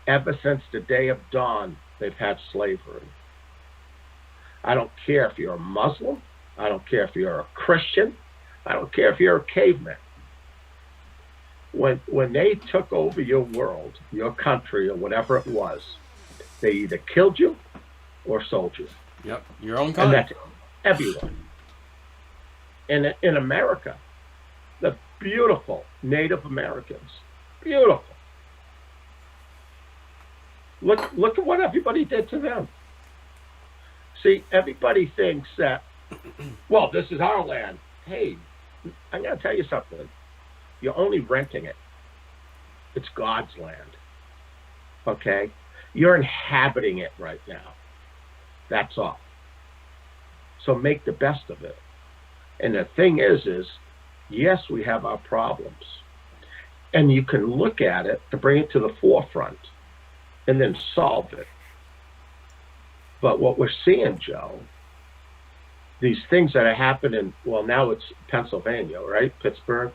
Ever since the day of dawn, they've had slavery. I don't care if you're a Muslim. I don't care if you're a Christian. I don't care if you're a caveman. When they took over your world, your country, or whatever it was, they either killed you or sold you. Yep. Your own And kind. that's everyone. And in America, the beautiful Native Americans, beautiful. Look at what everybody did to them. See, everybody thinks that, well, this is our land. Hey, I'm going to tell you something. You're only renting it. It's God's land. Okay? You're inhabiting it right now. That's all. So make the best of it. And the thing is, yes, we have our problems. And you can look at it and bring it to the forefront and then solve it. But what we're seeing, Joe, these things that are happening, well, now it's Pennsylvania, right? Pittsburgh,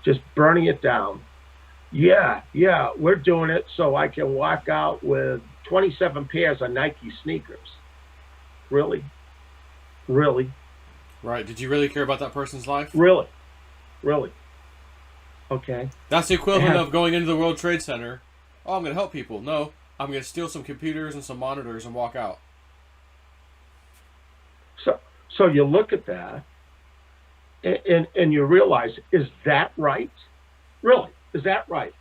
just burning it down. Yeah, we're doing it so I can walk out with 27 pairs of Nike sneakers. Really? Really? Right. Did you really care about that person's life? Really? Really? Okay. That's the equivalent of going into the World Trade Center. Oh, I'm going to help people. No, I'm going to steal some computers and some monitors and walk out. So you look at that and you realize, is that right? Really? Is that right?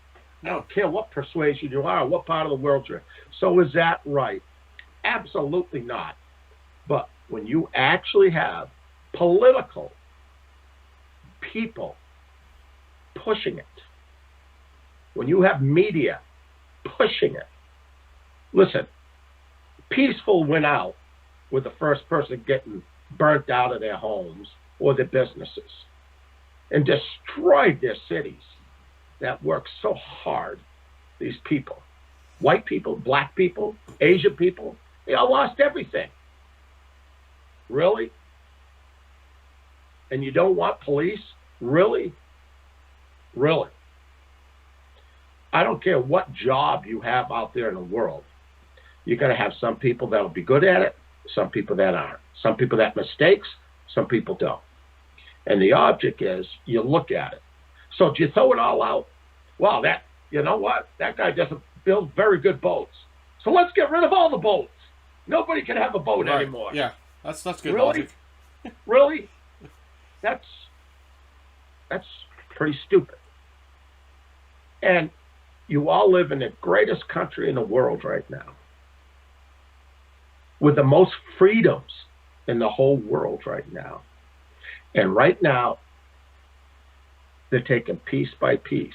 I don't care what persuasion you are, what part of the world you're in. So is that right? Absolutely not. But when you actually have political people pushing it, when you have media pushing it, listen, Peaceful went out with the first person getting burnt out of their homes or their businesses and destroyed their cities that work so hard. These people, white people, black people, Asian people, they all lost everything. Really? And you don't want police? Really? Really? I don't care what job you have out there in the world. You're going to have some people that will be good at it, some people that aren't. Some people that mistakes, some people don't. And the object is you look at it. So do you throw it all out? Well, that, you know what? That guy doesn't build very good boats. So let's get rid of all the boats. Nobody can have a boat anymore. Yeah, that's good Really? logic. Really? That's pretty stupid. And you all live in the greatest country in the world right now, with the most freedoms in the whole world right now. And right now, they're taking piece by piece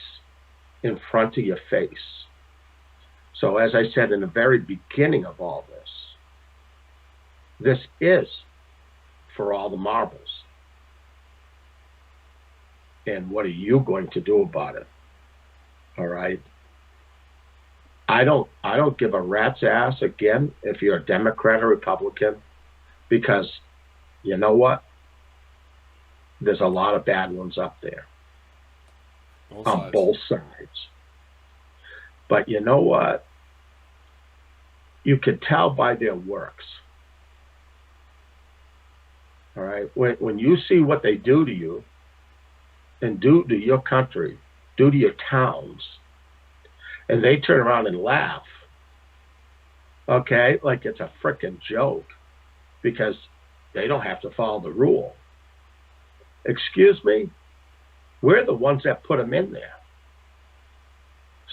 in front of your face. So as I said in the very beginning of all this is for all the marbles. And what are you going to do about it? All right? I don't give a rat's ass, again, if you're a Democrat or Republican, because you know what? There's a lot of bad ones up there on both sides. But you know what? You can tell by their works. All right? When you see what they do to you and do to your country, do to your towns, and they turn around and laugh, okay, like it's a frickin' joke because they don't have to follow the rule. Excuse me? We're the ones that put them in there.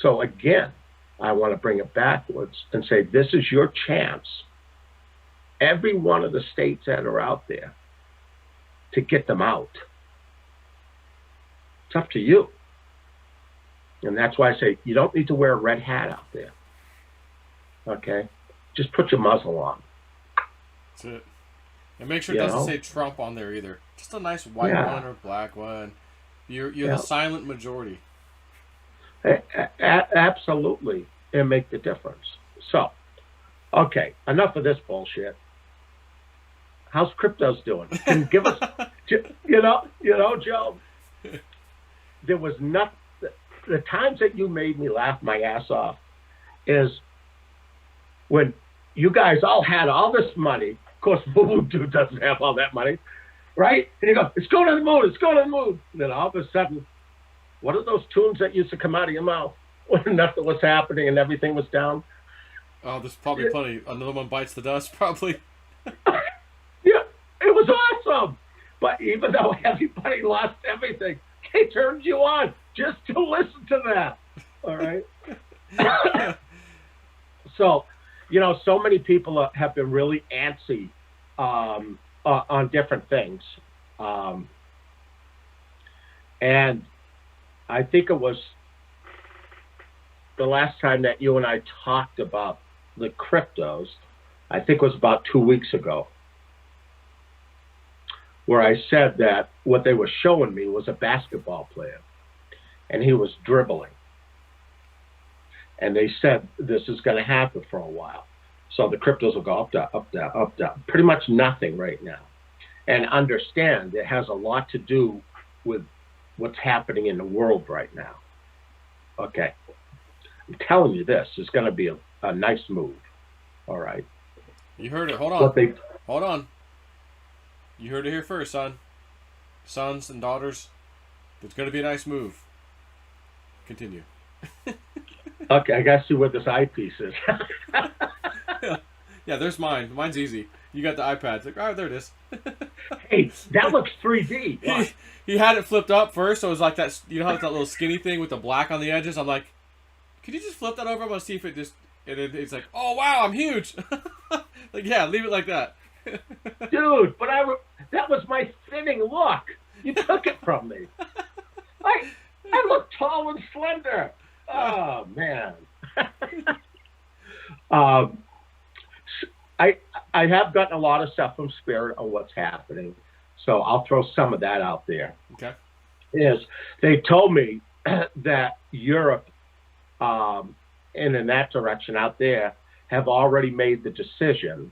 So again, I want to bring it backwards and say this is your chance, every one of the states that are out there, to get them out. It's up to you. And that's why I say you don't need to wear a red hat out there. Okay? Just put your muzzle on. That's it. And make sure it doesn't say Trump on there either. Just a nice white one or black one. You're the silent majority. Absolutely. And make the difference. So, okay, enough of this bullshit. How's crypto's doing? Can you give us, you know, Joe, there was nothing. The times that you made me laugh my ass off is when you guys all had all this money. Of course, Voodoo doesn't have all that money. right? And you go, it's going to the moon, it's going to the moon. And then all of a sudden, what are those tunes that used to come out of your mouth when nothing was happening and everything was down? Oh, there's probably plenty. Another one bites the dust, probably. Yeah, it was awesome. But even though everybody lost everything, they turned you on just to listen to that. All right. So, so many people have been really antsy on different things. And I think it was the last time that you and I talked about the cryptos, I think it was about 2 weeks ago, where I said that what they were showing me was a basketball player, and he was dribbling. And they said this is going to happen for a while. So the cryptos will go up, down, up, down, up, down. Pretty much nothing right now. And understand it has a lot to do with what's happening in the world right now. Okay. I'm telling you this is going to be a nice move. All right. You heard it. Hold on. But Hold on. You heard it here first, son. Sons and daughters. It's going to be a nice move. Continue. Okay, I got to see what this eyepiece is. Yeah, there's mine. Mine's easy. You got the iPad. It's like, oh, there it is. Hey, that looks 3D. He had it flipped up first, so it was like that. You know how it's that little skinny thing with the black on the edges? I'm like, could you just flip that over? I'm going to see if it just... And it's like, oh, wow, I'm huge. Like, yeah, leave it like that. Dude, but that was my thinning look. You took it from me. I look tall and slender. Oh, man. I have gotten a lot of stuff from Spirit on what's happening, so I'll throw some of that out there. Okay. They told me that Europe, and in that direction out there, have already made the decision,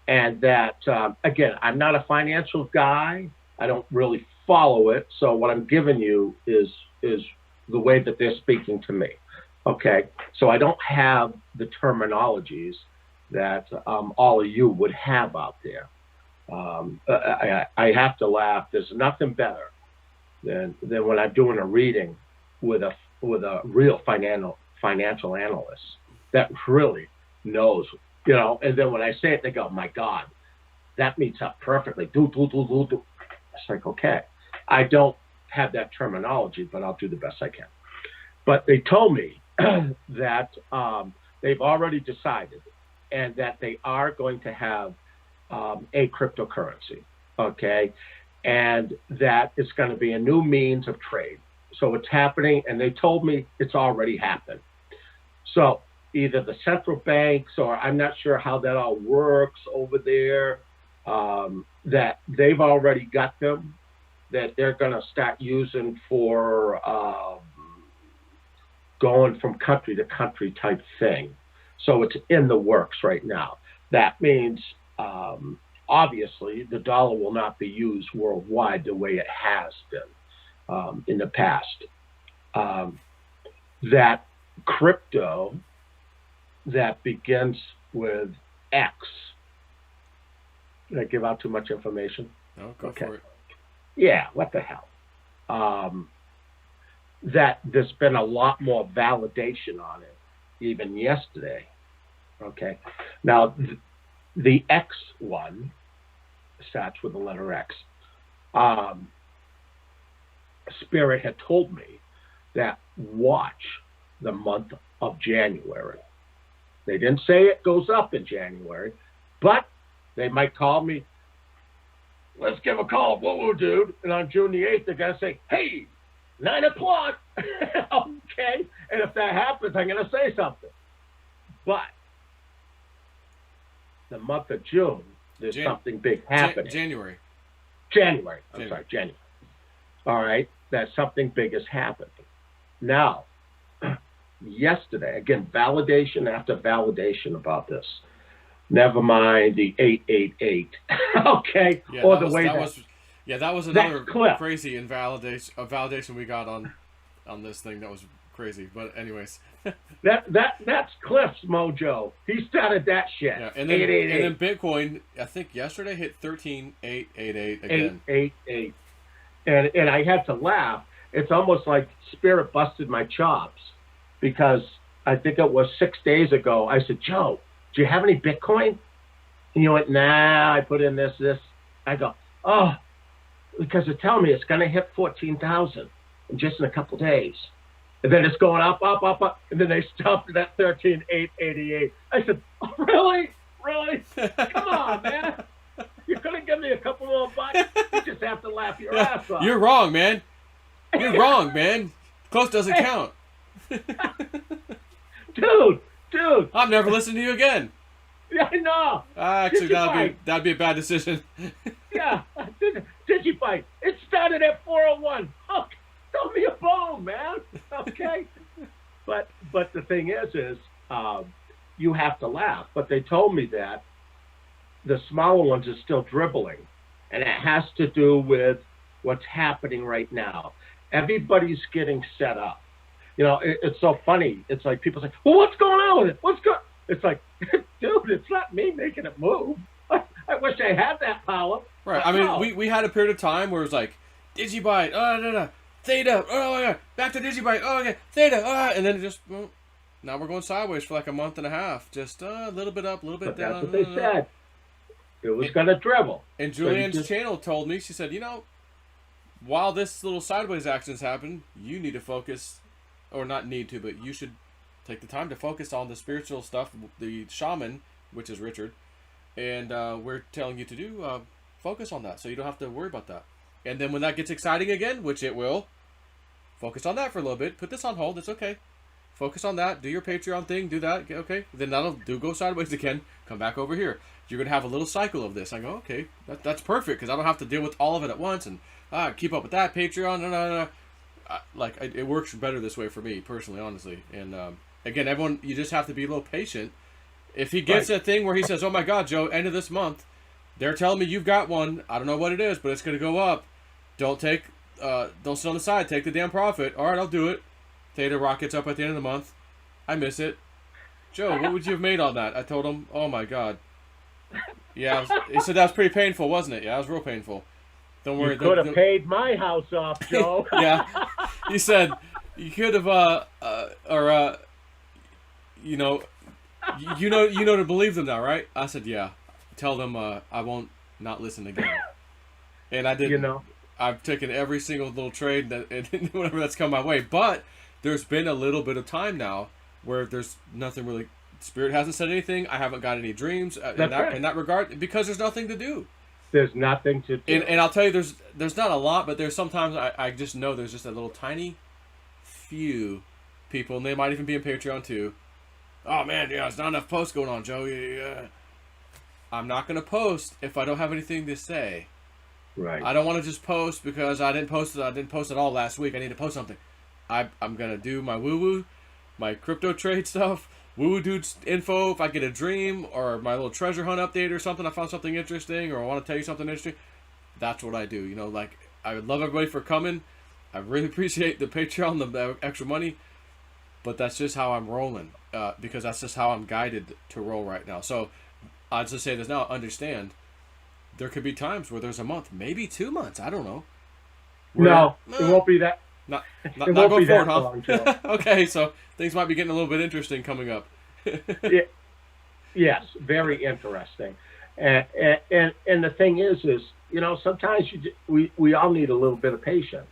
and that, again, I'm not a financial guy. I don't really follow it, so what I'm giving you is the way that they're speaking to me. Okay, so I don't have the terminologies that all of you would have out there. I have to laugh. There's nothing better than when I'm doing a reading with a real financial analyst that really knows, and then when I say it, they go, my God, that meets up perfectly. Do. It's like, okay, I don't have that terminology, but I'll do the best I can. But they told me that they've already decided and that they are going to have a cryptocurrency, okay? And that it's going to be a new means of trade. So it's happening, and they told me it's already happened. So either the central banks, or I'm not sure how that all works over there, that they've already got them, that they're going to start using for going from country to country type thing. So it's in the works right now. That means, obviously, the dollar will not be used worldwide the way it has been in the past. That crypto that begins with X. Did I give out too much information? No, go for it. Yeah, what the hell? That there's been a lot more validation on it, even yesterday. Okay. Now, the X one starts with the letter X. Spirit had told me that watch the month of January. They didn't say it goes up in January, but they might call me, let's give a call, whoa, dude. And on June the 8th, they're going to say, hey, 9 o'clock. Okay. And if that happens, I'm going to say something. But the month of June, there's something big happening. January. I'm sorry, January. All right. That something big has happened. Now, yesterday, again, validation after validation about this. Never mind the 888. Okay. Yeah, or that the way that was another crazy validation we got on this thing that was crazy. But anyways, That's Cliff's mojo. He started that shit. yeah. And then 888. Bitcoin, I think yesterday hit 13,888 again. 888. And I had to laugh. It's almost like Spirit busted my chops because I think it was 6 days ago. I said, Joe, do you have any Bitcoin? And you went, nah, I put in this. I go, oh, because they're telling me it's going to hit 14,000 in just in a couple days. And then it's going up. And then they stopped it at 13,888. I said, oh, really? Really? Come on, man. You couldn't give me a couple more bucks? You just have to laugh your ass off. You're wrong, man. You're wrong, man. Close doesn't count. Dude. I'm never listening to you again. Yeah, I know. Actually, that'd be a bad decision. Yeah, Digibyte. It started at 401. Hook, throw me a bone, man. Okay. But the thing is, you have to laugh. But they told me that the smaller ones are still dribbling, and it has to do with what's happening right now. Everybody's getting set up. You know, it's so funny. It's like people say, well, what's going on with it? It's like, dude, it's not me making it move. I wish I had that power. Right. I mean, we had a period of time where it was like, Digibyte, Theta, yeah, back to Digibyte, okay, Theta, and then it just, well, now we're going sideways for like a month and a half. Just a little bit up, a little bit down. That's what they said. It was going to dribble. And Julianne's channel told me, she said, while this little sideways actions happen, you need to focus, or not need to, but you should take the time to focus on the spiritual stuff, the shaman, which is Richard, and we're telling you to do, focus on that, so you don't have to worry about that. And then when that gets exciting again, which it will, focus on that for a little bit, put this on hold, it's okay. Focus on that, do your Patreon thing, do that, okay. Then that'll go sideways again, come back over here. You're going to have a little cycle of this. I go, okay, that's perfect, because I don't have to deal with all of it at once, and keep up with that, Patreon, it works better this way for me, personally, honestly. And again, everyone, you just have to be a little patient. If he gets a thing where he says, oh my God, Joe, end of this month, they're telling me you've got one, I don't know what it is, but it's going to go up. Don't sit on the side, take the damn profit. All right, I'll do it. Theta rockets up at the end of the month. I miss it. Joe, what would you have made on that? I told him, oh my God. Yeah, he said that was pretty painful, wasn't it? Yeah, it was real painful. Don't worry. You could have paid my house off, Joe. Yeah. He said, you could have, you know to believe them now, right? I said, yeah. Tell them I won't not listen again. And I did. I've taken every single little trade whatever that's come my way. But there's been a little bit of time now where there's nothing really. Spirit hasn't said anything. I haven't got any dreams in that regard because there's nothing to do. There's nothing to do. And I'll tell you, there's not a lot, but there's sometimes I just know there's just a little tiny few people, and they might even be in Patreon too. Oh man, yeah, there's not enough posts going on, Joe. Yeah. I'm not going to post if I don't have anything to say. Right. I don't want to just post because I didn't post it all last week. I need to post something. I'm going to do my woo-woo, my crypto trade stuff, woo-woo dudes info, if I get a dream, or my little treasure hunt update or something, I found something interesting, or I want to tell you something interesting. That's what I do. I would love everybody for coming. I really appreciate the Patreon, the extra money, but that's just how I'm rolling, because that's just how I'm guided to roll right now. So I'll just say this now, understand, there could be times where there's a month, maybe 2 months, I don't know. No, it won't be that. Not going forward, huh? Long, okay, so things might be getting a little bit interesting coming up. Yeah, yes, very interesting. And the thing is sometimes we all need a little bit of patience.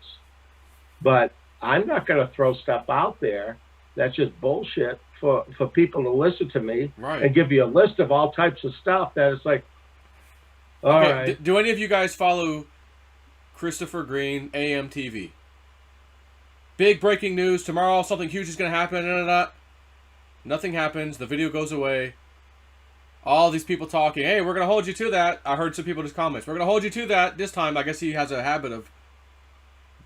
But I'm not going to throw stuff out there that's just bullshit for people to listen to me and give you a list of all types of stuff that is like, all right. Do any of you guys follow Christopher Green, AMTV? Big breaking news. Tomorrow something huge is going to happen. Nothing happens. The video goes away. All these people talking, hey, we're going to hold you to that. I heard some people in his comments. We're going to hold you to that this time. I guess he has a habit of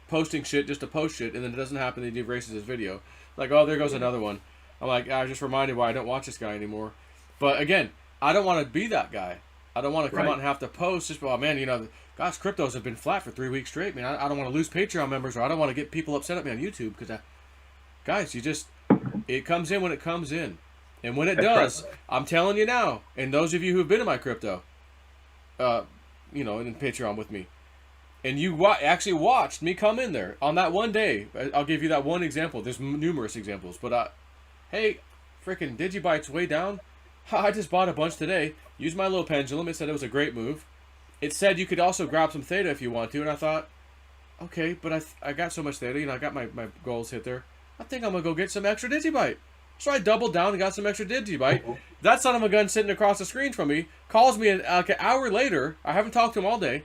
posting shit just to post shit, and then it doesn't happen, and he erases his video. Like, oh, there goes another one. I'm like, I was just reminded why I don't watch this guy anymore. But again, I don't want to be that guy. I don't want to come out and have to post just, oh man, gosh, cryptos have been flat for 3 weeks straight, man. I don't want to lose Patreon members, or I don't want to get people upset at me on YouTube because guys, it comes in when it comes in. And when it That's does, right. I'm telling you now, and those of you who've been in my crypto, in Patreon with me, and you actually watched me come in there on that one day. I'll give you that one example. There's numerous examples, but hey, freaking Digibyte's way down. I just bought a bunch today. Used my little pendulum. It said it was a great move. It said you could also grab some theta if you want to, and I thought, okay, but I got so much theta. I got my goals hit there. I think I'm gonna go get some extra Digibyte. So I doubled down and got some extra Digibyte. Mhm. That son of a gun sitting across the screen from me calls me like an hour later. I haven't talked to him all day.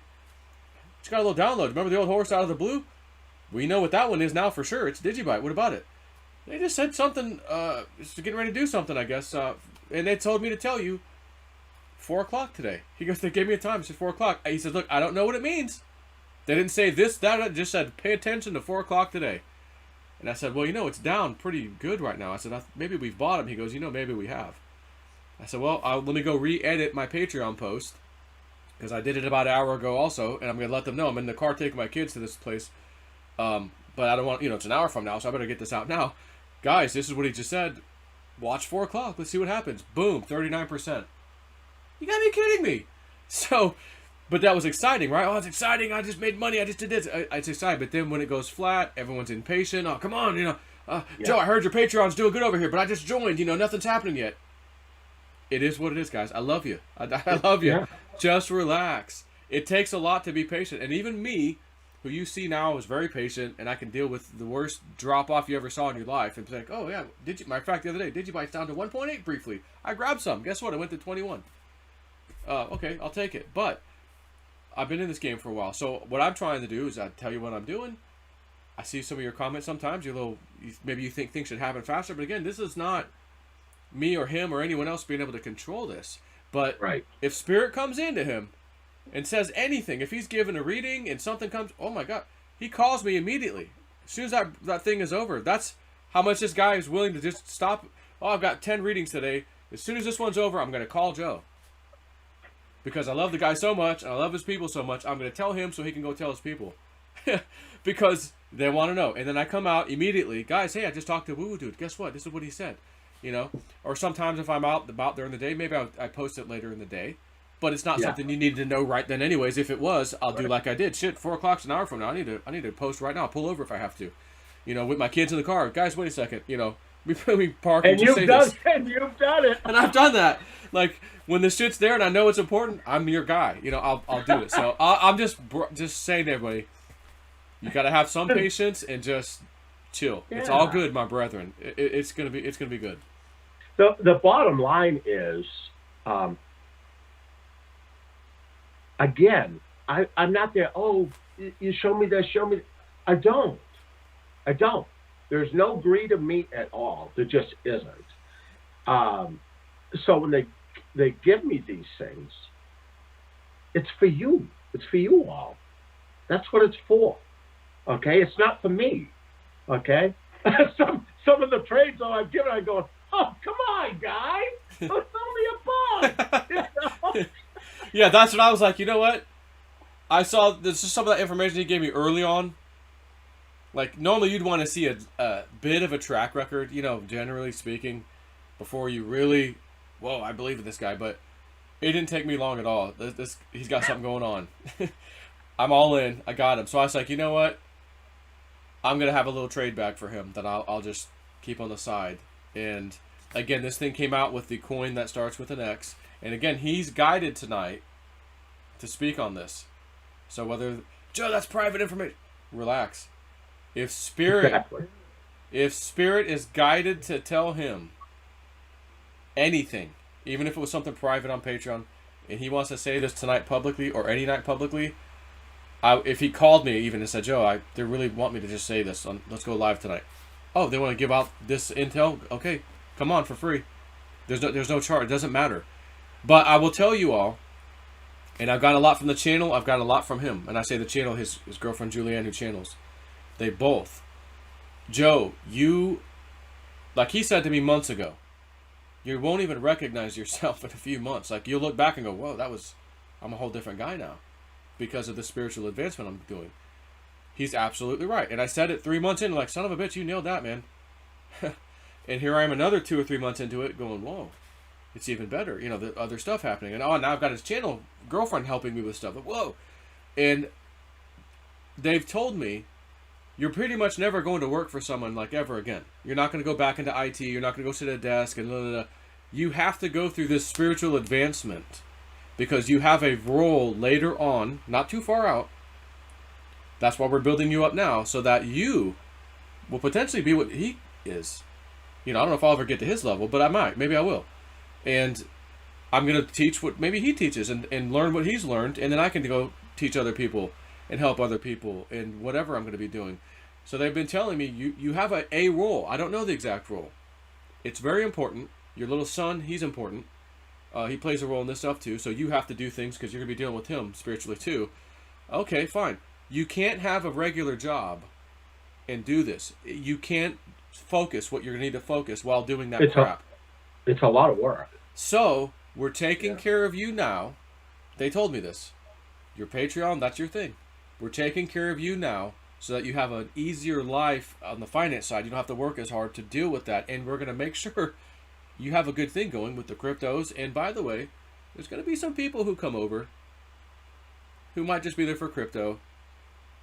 Just got a little download. Remember the old horse out of the blue? We know what that one is now for sure. It's Digibyte. What about it? They just said something. Getting ready to do something, I guess. And they told me to tell you 4 o'clock today. He goes, they gave me a time. It said 4 o'clock. He said, look, I don't know what it means. They didn't say this, that. It just said, pay attention to 4 o'clock today. And I said, well, it's down pretty good right now. I said, maybe we've bought him. He goes, maybe we have. I said, well, let me go re-edit my Patreon post, because I did it about an hour ago also, and I'm going to let them know I'm in the car taking my kids to this place. But I don't want, it's an hour from now, so I better get this out now. Guys, this is what he just said. Watch 4 o'clock. Let's see what happens. Boom, 39%. You gotta be kidding me. So, but that was exciting, right? Oh, it's exciting. I just made money. I just did this. It's exciting. But then when it goes flat, everyone's impatient. Oh, come on, Joe, I heard your Patreon's doing good over here, but I just joined. Nothing's happening yet. It is what it is, guys. I love you. I love you. Yeah. Just relax. It takes a lot to be patient. And even me, who you see now is very patient, and I can deal with the worst drop-off you ever saw in your life, and be like, oh, yeah, matter of fact, the other day, Digibyte's down to 1.8 briefly. I grabbed some. Guess what? It went to 21. Okay, I'll take it. But I've been in this game for a while. So what I'm trying to do is I tell you what I'm doing. I see some of your comments sometimes. Maybe you think things should happen faster. But again, this is not me or him or anyone else being able to control this. But Right. if Spirit comes into him and says anything, if he's given a reading and something comes, oh my God, he calls me immediately. As soon as that thing is over. That's how much this guy is willing to just stop. Oh, I've got 10 readings today. As soon as this one's over, I'm going to call Joe. Because I love the guy so much, and I love his people so much, I'm going to tell him so he can go tell his people. Because they want to know. And then I come out immediately, guys, hey, I just talked to Woo Woo Dude. Guess what? This is what he said. Or sometimes if I'm out about during the day, maybe I post it later in the day. But it's not something you need to know right then anyways. If it was, I'll do like I did. Shit, 4 o'clock's an hour from now. I need to post right now. I'll pull over if I have to. With my kids in the car. Guys, wait a second. We park and just say this. And you've done it. And I've done that. Like, when the shit's there and I know it's important, I'm your guy. I'll do it. So I'm just saying to everybody, you got to have some patience and just chill. It's all good, my brethren. It's gonna be good. The bottom line is, again, I'm not there. Oh, you show me this, show me. I don't. There's no greed of meat at all. There just isn't. So when they give me these things, it's for you. It's for you all. That's what it's for. Okay? It's not for me. Okay? Some of the trades I've given, I go, oh, come on, guys. It's only a buck. Yeah, that's what I was like. You know what? I saw this is some of that information he gave me early on. Like, normally you'd want to see a bit of a track record, generally speaking, before you really, whoa, I believe in this guy. But it didn't take me long at all. He's got something going on. I'm all in. I got him. So I was like, you know what? I'm going to have a little trade back for him that I'll just keep on the side. And, again, this thing came out with the coin that starts with an X. And, again, he's guided tonight to speak on this. So whether, Joe, that's private information. Relax. If Spirit is guided to tell him anything, even if it was something private on Patreon, and he wants to say this tonight publicly or any night publicly, if he called me even and said, Joe, they really want me to just say this. Let's go live tonight. Oh, they want to give out this intel? Okay, come on for free. There's no charge. It doesn't matter. But I will tell you all, and I've got a lot from the channel. I've got a lot from him. And I say the channel, his girlfriend Julianne, who channels. They both. Joe, like he said to me months ago, you won't even recognize yourself in a few months. Like, you'll look back and go, whoa, I'm a whole different guy now because of the spiritual advancement I'm doing. He's absolutely right. And I said it 3 months in, like, son of a bitch, you nailed that, man. And here I am another 2 or 3 months into it going, whoa, it's even better. You know, the other stuff happening. And now I've got his channel girlfriend helping me with stuff. Whoa. And they've told me, you're pretty much never going to work for someone like ever again. You're not going to go back into IT. You're not going to go sit at a desk and blah, blah, blah. You have to go through this spiritual advancement because you have a role later on, not too far out. That's why we're building you up now, so that you will potentially be what he is. You know, I don't know if I'll ever get to his level, but I might. Maybe I will. And I'm going to teach what maybe he teaches and learn what he's learned, and then I can go teach other people and help other people in whatever I'm going to be doing. So they've been telling me, you have a role. I don't know the exact role. It's very important. Your little son, he's important. He plays a role in this stuff too, so you have to do things because you're going to be dealing with him spiritually too. Okay, fine. You can't have a regular job and do this. You can't focus what you're going to need to focus while doing that crap. It's a lot of work. So, we're taking care of you now. They told me this. Your Patreon, that's your thing. We're taking care of you now so that you have an easier life on the finance side. You don't have to work as hard to deal with that. And we're going to make sure you have a good thing going with the cryptos. And by the way, there's going to be some people who come over who might just be there for crypto.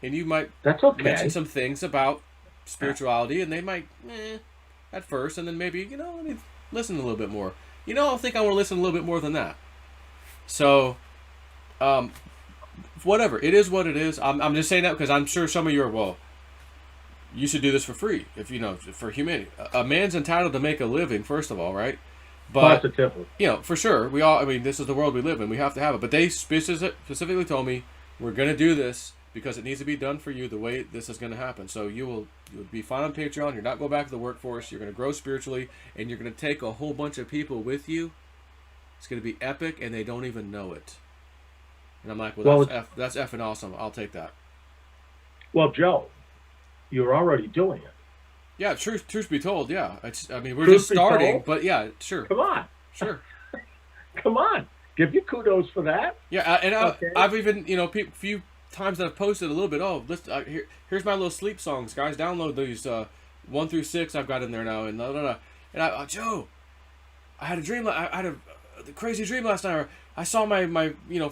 And you might mention some things about spirituality. And they might, at first. And then maybe, let me listen a little bit more. I don't think I want to listen a little bit more than that. So, whatever. It is what it is. I'm just saying that because I'm sure some of you are, you should do this for free. If for humanity. A man's entitled to make a living, first of all, right? But, positively. For sure. This is the world we live in. We have to have it. But they specifically told me, we're going to do this because it needs to be done for you the way this is going to happen. So you'll be fine on Patreon. You're not going back to the workforce. You're going to grow spiritually. And you're going to take a whole bunch of people with you. It's going to be epic, and they don't even know it. And I'm like, that's effing awesome. I'll take that. Well, Joe, you're already doing it. Yeah, truth be told, yeah. We're just starting, but yeah, sure. Come on. Sure. Come on. Give you kudos for that. Yeah, and I've even, few times that I've posted a little bit, here's my little sleep songs, guys. Download these 1 through 6 I've got in there now, and and Joe, I had a dream. I had a crazy dream last night. Or I saw my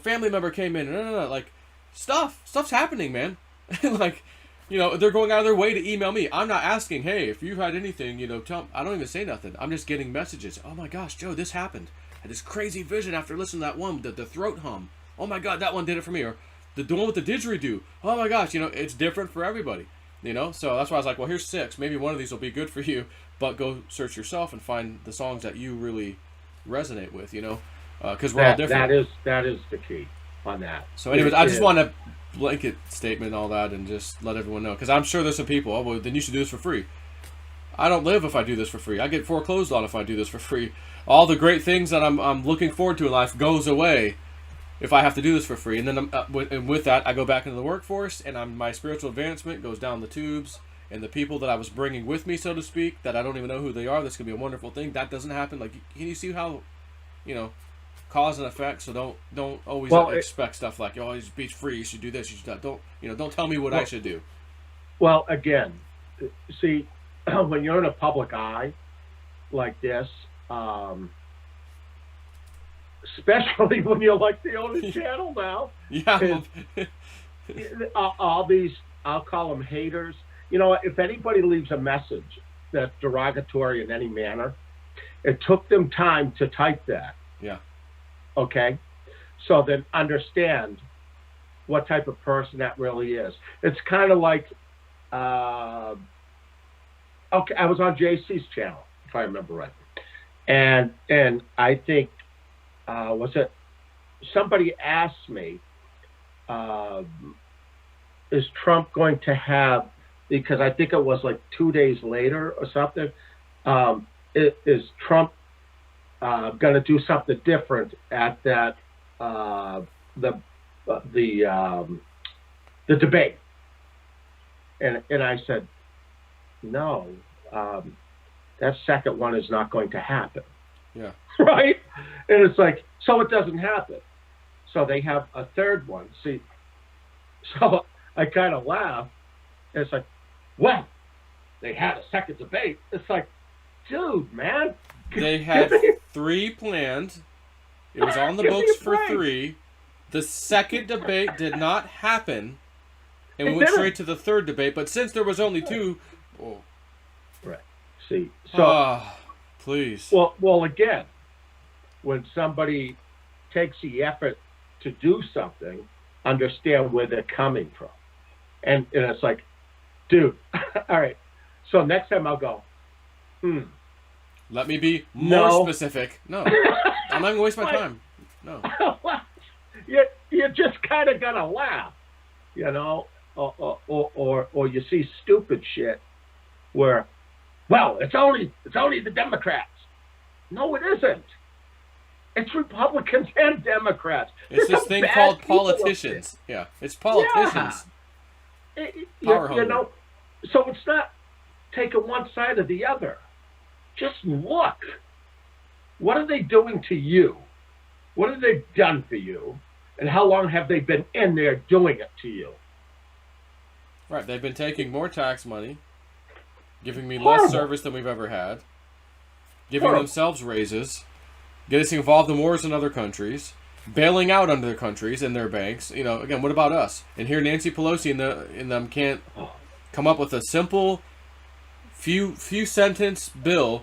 family member came in. Like stuff's happening, man. Like, they're going out of their way to email me. I'm not asking, hey, if you had anything, tell me. I don't even say nothing. I'm just getting messages. Oh my gosh, Joe, this happened. I had this crazy vision after listening to that one, the throat hum. Oh my God, that one did it for me. Or the one with the didgeridoo. Oh my gosh, it's different for everybody. So that's why I was like, well, here's 6. Maybe one of these will be good for you, but go search yourself and find the songs that you really resonate with, because we're all different. That is the key on that. So anyways, I just want a blanket statement and all that and just let everyone know, because I'm sure there's some people, well, then you should do this for free. I don't live if I do this for free. I get foreclosed on if I do this for free. All the great things that I'm looking forward to in life goes away if I have to do this for free. And then with that, I go back into the workforce, and my spiritual advancement goes down the tubes. And the people that I was bringing with me, so to speak, that I don't even know who they are, that's going to be a wonderful thing. That doesn't happen. Like, can you see how, cause and effect? So don't always expect stuff like, be free, you should do this, you should that. Don't tell me what I should do. Well, again, see, when you're in a public eye like this, especially when you're like the only channel now, yeah, all these, I'll call them haters. If anybody leaves a message that's derogatory in any manner, it took them time to type that. Yeah. Okay? So then understand what type of person that really is. It's kind of like, I was on JC's channel, if I remember right. And I think, somebody asked me, is Trump going to have, because I think it was like 2 days later or something, is Trump going to do something different at that the debate? And I said, no, that second one is not going to happen. Yeah. Right? And it's like, so it doesn't happen. So they have a third one. See, so I kind of laugh. And it's like, what? they had a second debate. It's like, dude, man. They had 3 planned. It was on the Give me books a for break. 3. The second debate did not happen, and we It went didn't. straight to the third debate. But since there was only 2, oh, Right. See, so please. well, again, when somebody takes the effort to do something, understand where they're coming from, and it's like, dude, all right. So next time I'll go. Let me be more No. specific. No, I'm not gonna waste my Like- time. No. you just kind of gotta laugh, you know, or you see stupid shit where, well, it's only the Democrats. No, it isn't. It's Republicans and Democrats. It's There's this some thing bad called people up politicians. Yeah, it's politicians. there. Power You know, so it's not taking one side or the other. Just look. What are they doing to you? What have they done for you? And how long have they been in there doing it to you? Right, they've been taking more tax money, giving me Horrible. less service than we've ever had, giving Horrible. themselves raises, getting us involved in wars in other countries, bailing out other countries and their banks. You know, again, what about us? And here Nancy Pelosi and them can't come up with a simple, few sentence bill.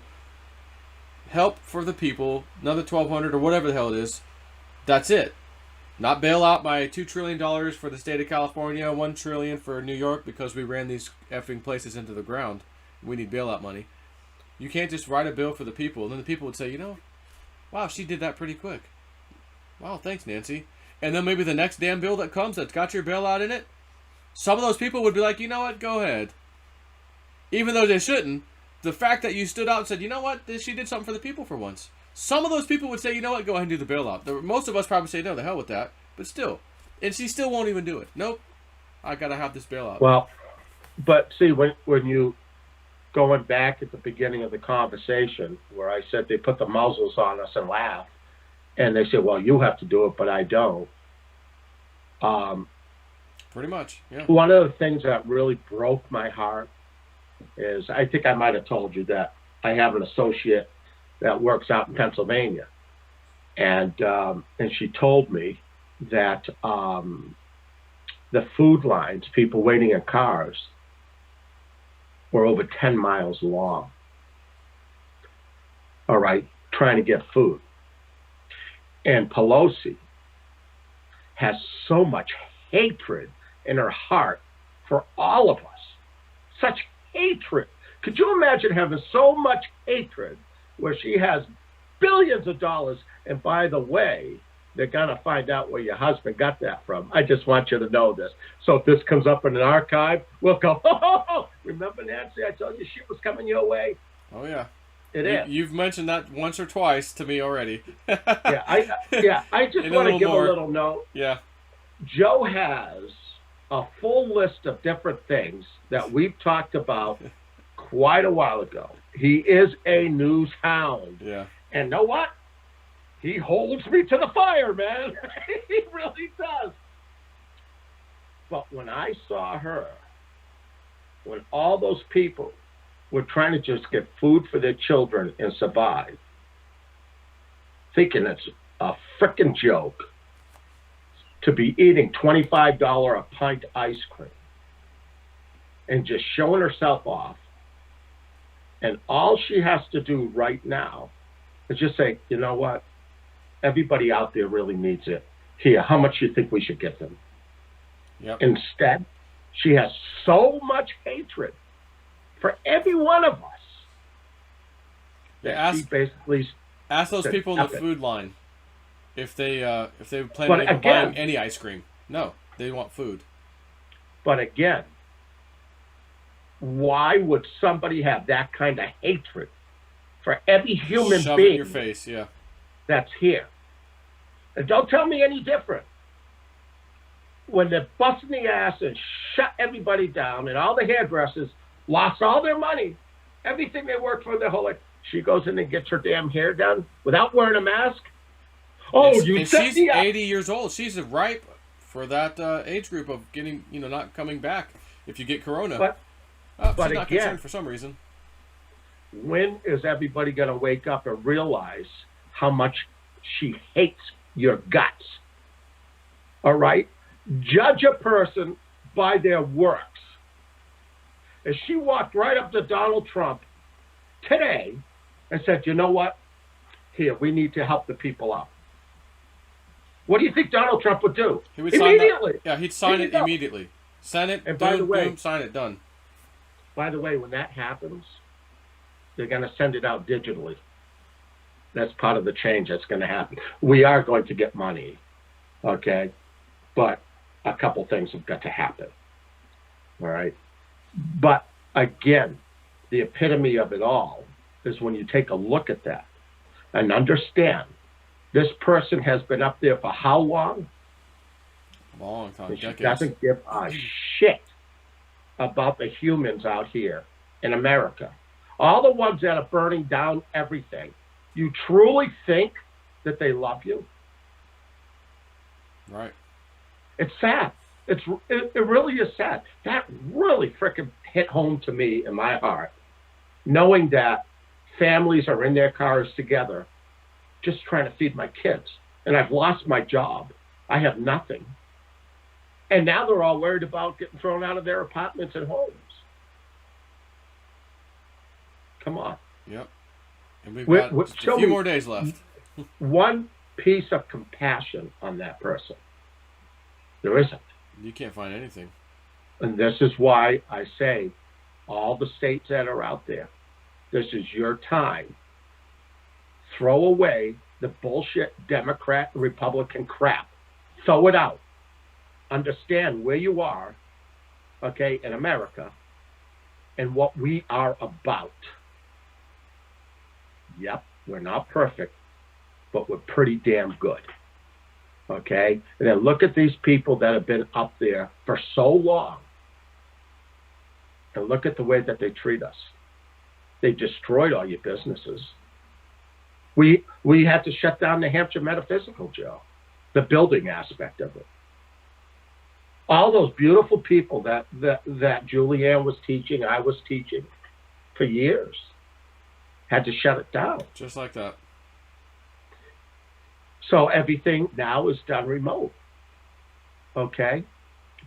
Help for the people, another $1,200 or whatever the hell it is. That's it. Not bail out my $2 trillion for the state of California, $1 trillion for New York because we ran these effing places into the ground. We need bailout money. You can't just write a bill for the people, and then the people would say, you know, wow, she did that pretty quick. Wow, thanks, Nancy. And then maybe the next damn bill that comes that's got your bailout in it, some of those people would be like, you know what, go ahead. Even though they shouldn't, the fact that you stood out and said, you know what, she did something for the people for once. Some of those people would say, you know what, go ahead and do the bailout. Most of us probably say, no, the hell with that. But still. And she still won't even do it. Nope. I got to have this bailout. Well, but see, when you, going back at the beginning of the conversation where I said they put the muzzles on us and laugh, and they said, well, you have to do it, but I don't. Pretty much, yeah. One of the things that really broke my heart is, I think I might have told you that I have an associate that works out in Pennsylvania, and she told me that the food lines, people waiting in cars, were over 10 miles long. All right, trying to get food. And Pelosi has so much hatred in her heart for all of us. Such hatred. Could you imagine having so much hatred where she has billions of dollars, and by the way, they're going to find out where your husband got that from. I just want you to know this. So if this comes up in an archive, we'll go, oh, remember, Nancy, I told you she was coming your way? Oh, yeah. It is. You've mentioned that once or twice to me already. I just And want to a little give more. a little note. Yeah. Joe has a full list of different things that we've talked about quite a while ago. He is a news hound. Yeah. And know what? He holds me to the fire, man. He really does. But when I saw her, when all those people were trying to just get food for their children and survive, thinking it's a frickin' joke to be eating $25 a pint ice cream and just showing herself off, and all she has to do right now is just say, you know what? Everybody out there really needs it. Here, how much do you think we should give them? Yep. Instead, she has so much hatred for every one of us Yeah, that she basically. Ask those said, people in the "F it." food line if they plan But on again- buying any ice cream. No, they want food. But again, why would somebody have that kind of hatred for every human Shove it in being your face. Yeah. that's here? And don't tell me any different. When they're busting the ass and shut everybody down, and all the hairdressers lost all their money, everything they worked for their whole life, she goes in and gets her damn hair done without wearing a mask. Oh, And you she's set me up. 80 years old. She's ripe for that age group of getting, not coming back if you get corona. But Oh, But she's not again, concerned for some reason. when is everybody going to wake up and realize how much she hates your guts? All right? Judge a person by their works. If she walked right up to Donald Trump today and said, you know what? Here, we need to help the people out. What do you think Donald Trump would do? He would Immediately. sign that. Yeah, he'd sign Here it you go. immediately. Send it. And boom, by the way- boom, sign it. Done. By the way, when that happens, they're going to send it out digitally. That's part of the change that's going to happen. We are going to get money, okay? But a couple things have got to happen, all right? But again, the epitome of it all is when you take a look at that and understand this person has been up there for how long? Long time. And she Decades. doesn't give a shit about the humans out here in America. All the ones that are burning down everything. You truly think that they love you? Right. It's sad. It really is sad. That really freaking hit home to me in my heart, knowing that families are in their cars together, just trying to feed my kids. And I've lost my job. I have nothing. And now they're all worried about getting thrown out of their apartments and homes. Come on. Yep. And we've What- got just show a few me- more days left. One piece of compassion on that person. There isn't. You can't find anything. And this is why I say, all the states that are out there, this is your time. Throw away the bullshit Democrat, Republican crap. Throw it out. Understand where you are, okay, in America, and what we are about. Yep, we're not perfect, but we're pretty damn good. Okay? And then look at these people that have been up there for so long. And look at the way that they treat us. They destroyed all your businesses. We had to shut down New Hampshire Metaphysical, Joe. The building aspect of it. All those beautiful people that Julianne was teaching, I was teaching for years, had to shut it down. Just like that. So everything now is done remote. Okay?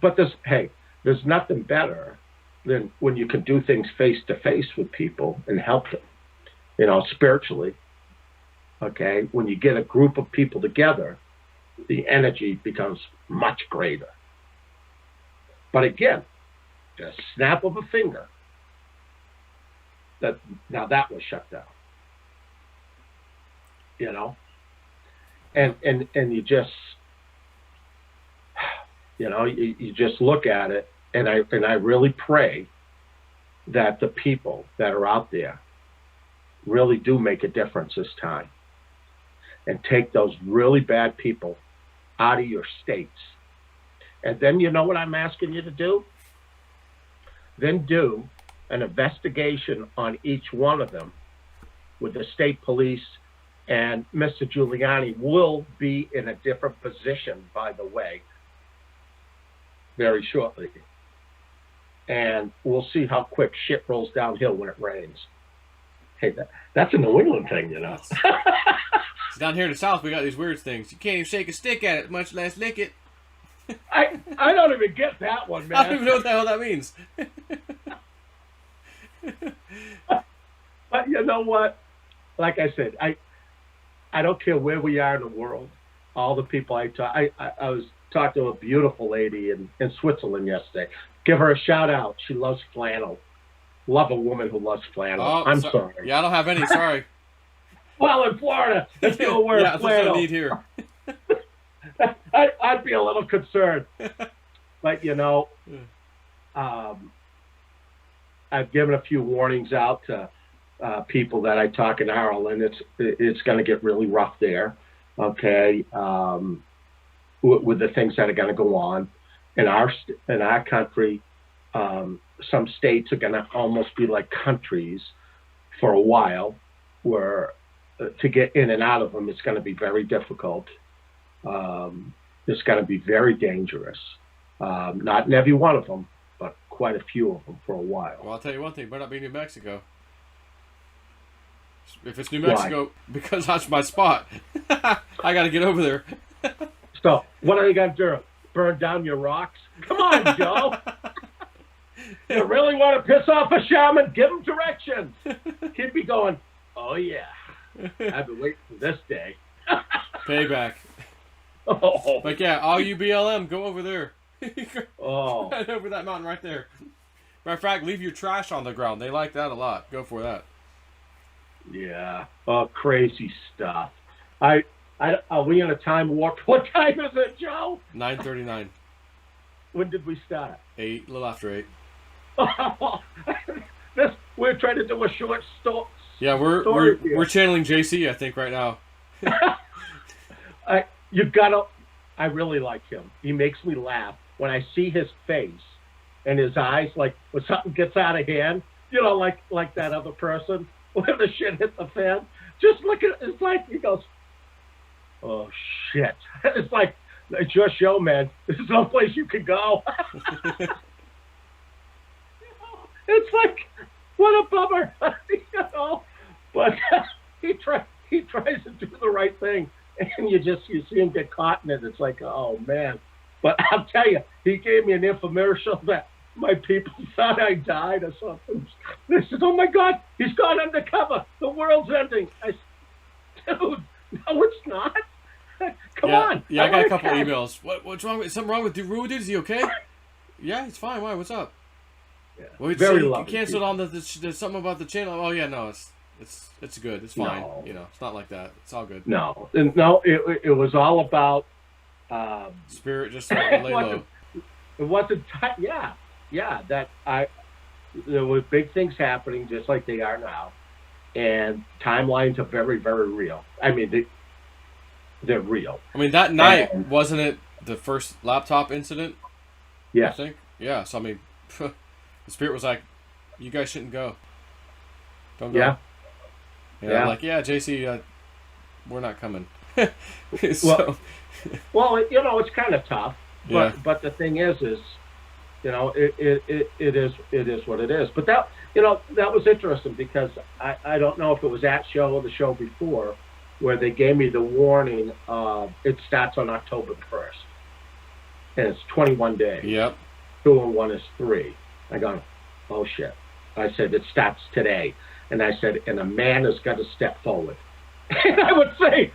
But there's nothing better than when you can do things face to face with people and help them, spiritually. Okay? When you get a group of people together, the energy becomes much greater. But again, just snap of a finger. That was shut down. And you just you just look at it, and I really pray that the people that are out there really do make a difference this time and take those really bad people out of your states. And then you know what I'm asking you to do? Then do an investigation on each one of them with the state police, and Mr. Giuliani will be in a different position, by the way, very shortly. And we'll see how quick shit rolls downhill when it rains. Hey, that's a New England thing, So down here in the South, we got these weird things. You can't even shake a stick at it, much less lick it. I don't even get that one, man. I don't even know what the hell that means. But you know what? Like I said, I don't care where we are in the world. All the people I was talking to a beautiful lady in Switzerland yesterday. Give her a shout out. She loves flannel. Love a woman who loves flannel. I'm sorry. Yeah, I don't have any. Sorry. Well, in Florida, if you wear yeah, that's what I flannel, need here. I'd be a little concerned. But I've given a few warnings out to people that I talk in Ireland. It's going to get really rough there, okay, with the things that are going to go on in our country. Some states are going to almost be like countries for a while, where to get in and out of them, it's going to be very difficult. It's going to be very dangerous. Not in every one of them, but quite a few of them for a while. Well, I'll tell you one thing. Better not be New Mexico. If it's New Why? Mexico, because that's my spot. I got to get over there. So what are you gonna do? Burn down your rocks? Come on, Joe. You really want to piss off a shaman? Give him directions. He'd be going, oh yeah, I've been waiting for this day. Payback. Oh, But yeah, all you BLM, go over there. oh, Head over that mountain right there. Matter of fact, leave your trash on the ground. They like that a lot. Go for that. yeah. Oh, crazy stuff. Are we in a time warp? What time is it, Joe? 9:39. When did we start? 8, a little after 8. We're trying to do a short story. Yeah, we're channeling JC, I think, right now. You gotta. I really like him. He makes me laugh when I see his face and his eyes, like when something gets out of hand. You know, like that other person when the shit hit the fan. Just look at. It's like he goes, "Oh shit!" It's like it's your show, man. There's no place you can go. It's like, what a bummer, you know. But he tries to do the right thing, and you see him get caught in it. It's like, oh man. But I'll tell you, he gave me an infomercial that my people thought I died or something. They said, "Oh my God, he's gone undercover. The world's ending." I said, "Dude, no, it's not. Come on." Yeah, I got a couple emails. What's wrong? Is something wrong with Rude? Is he okay? Yeah, he's fine. Why? What's up? Yeah. Well, Very you lovely canceled people. on there's something about the channel. Oh yeah, no, it's good. It's fine. No. You know, it's not like that. It's all good. No, it was all about. Spirit just lay low. It wasn't. Yeah. There were big things happening, just like they are now, and timelines are very, very real. I mean, they're real. I mean, that night And- wasn't it the first laptop incident? I Yes. think. Yeah. So I mean, the Spirit was like, "You guys shouldn't go. Don't go." Yeah. Yeah. Yeah. I'm like, yeah, JC, we're not coming. Well, Well, it's kind of tough, Yeah. but the thing is, it is what it is. But that was interesting because I don't know if it was that show or the show before where they gave me the warning of it starts on October 1st, and it's 21 days. Yep. 2 and 1 is 3. I go, oh shit. I said it starts today, and I said, and a man has got to step forward. And I would say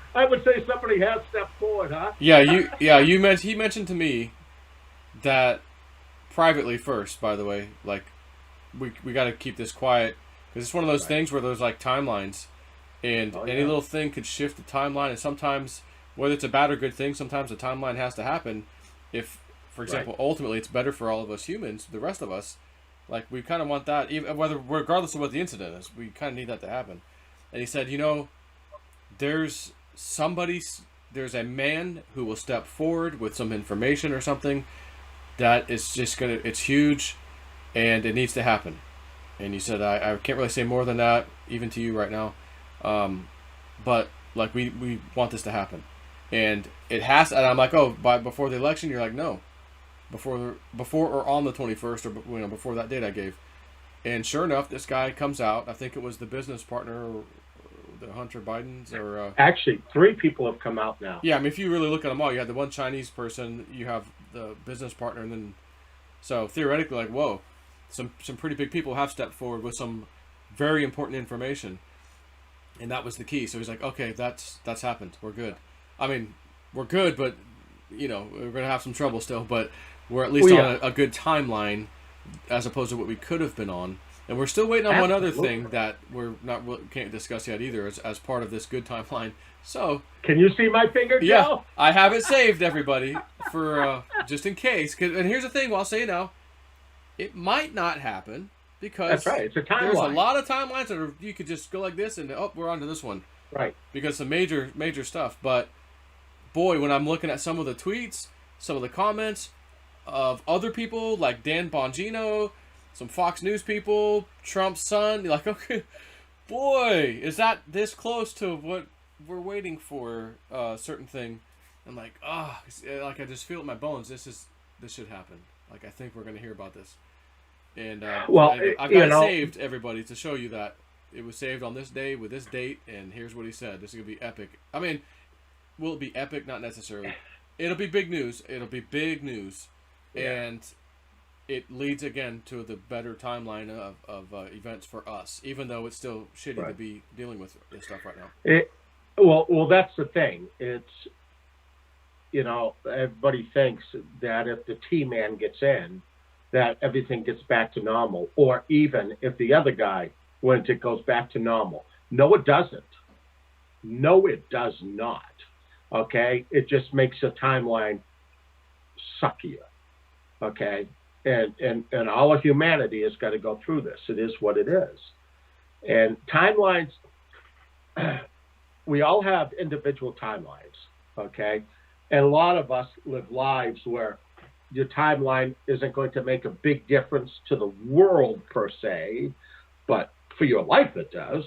somebody has stepped forward, huh? He mentioned to me that privately first, by the way, like we got to keep this quiet because it's one of those things where there's like timelines, and any little thing could shift the timeline, and sometimes whether it's a bad or good thing, sometimes the timeline has to happen. If, for example, ultimately it's better for all of us humans, the rest of us, like we kind of want that, even regardless of what the incident is, we kind of need that to happen. And he said, there's a man who will step forward with some information or something that is just it's huge and it needs to happen. And he said, I can't really say more than that, even to you right now. But like we want this to happen. And it has, and I'm like, oh, before the election? You're like, no. Before or on the 21st or before that date I gave. And sure enough, this guy comes out. I think it was the business partner, the Hunter Biden's, or Actually, 3 people have come out now. yeah. I mean, if you really look at them all, you have the one Chinese person, you have the business partner, and then so theoretically, like, whoa, some pretty big people have stepped forward with some very important information, and that was the key. So he's like, okay, that's happened. We're good. I mean, we're good, but we're gonna have some trouble still, but we're at least on a good timeline as opposed to what we could have been on. And we're still waiting on one other thing that can't discuss yet either as part of this good timeline. So Can you see my finger, Joe? yeah, I have it saved, everybody, for just in case. And here's the thing, well, I'll say it now, it might not happen because That's right. It's a timeline. there's a lot of timelines that you could just go like this and we're on to this one. Right. Because some major stuff. But boy, when I'm looking at some of the tweets, some of the comments of other people like Dan Bongino, some Fox News people, Trump's son, you're like, okay, boy, is that this close to what we're waiting for? Certain thing. I'm like, like I just feel it in my bones. This should happen. Like I think we're gonna hear about this. And Well, I've you got it know, saved, everybody, to show you that it was saved on this day with this date, and here's what he said. This is gonna be epic. I mean, will it be epic? Not necessarily. It'll be big news. It'll be big news, yeah, and it leads again to the better timeline of events for us. Even though it's still shitty to right. be dealing with this stuff right now. Well, that's the thing. It's, you know, everybody thinks that if the T-man gets in, that everything gets back to normal, or even if the other guy wins, it goes back to normal. No, it doesn't. No, it does not. Okay, it just makes the timeline suckier. Okay, and all of humanity has got to go through this. It is what it is. And timelines, we all have individual timelines. Okay, and a lot of us live lives where your timeline isn't going to make a big difference to the world per se, but for your life it does.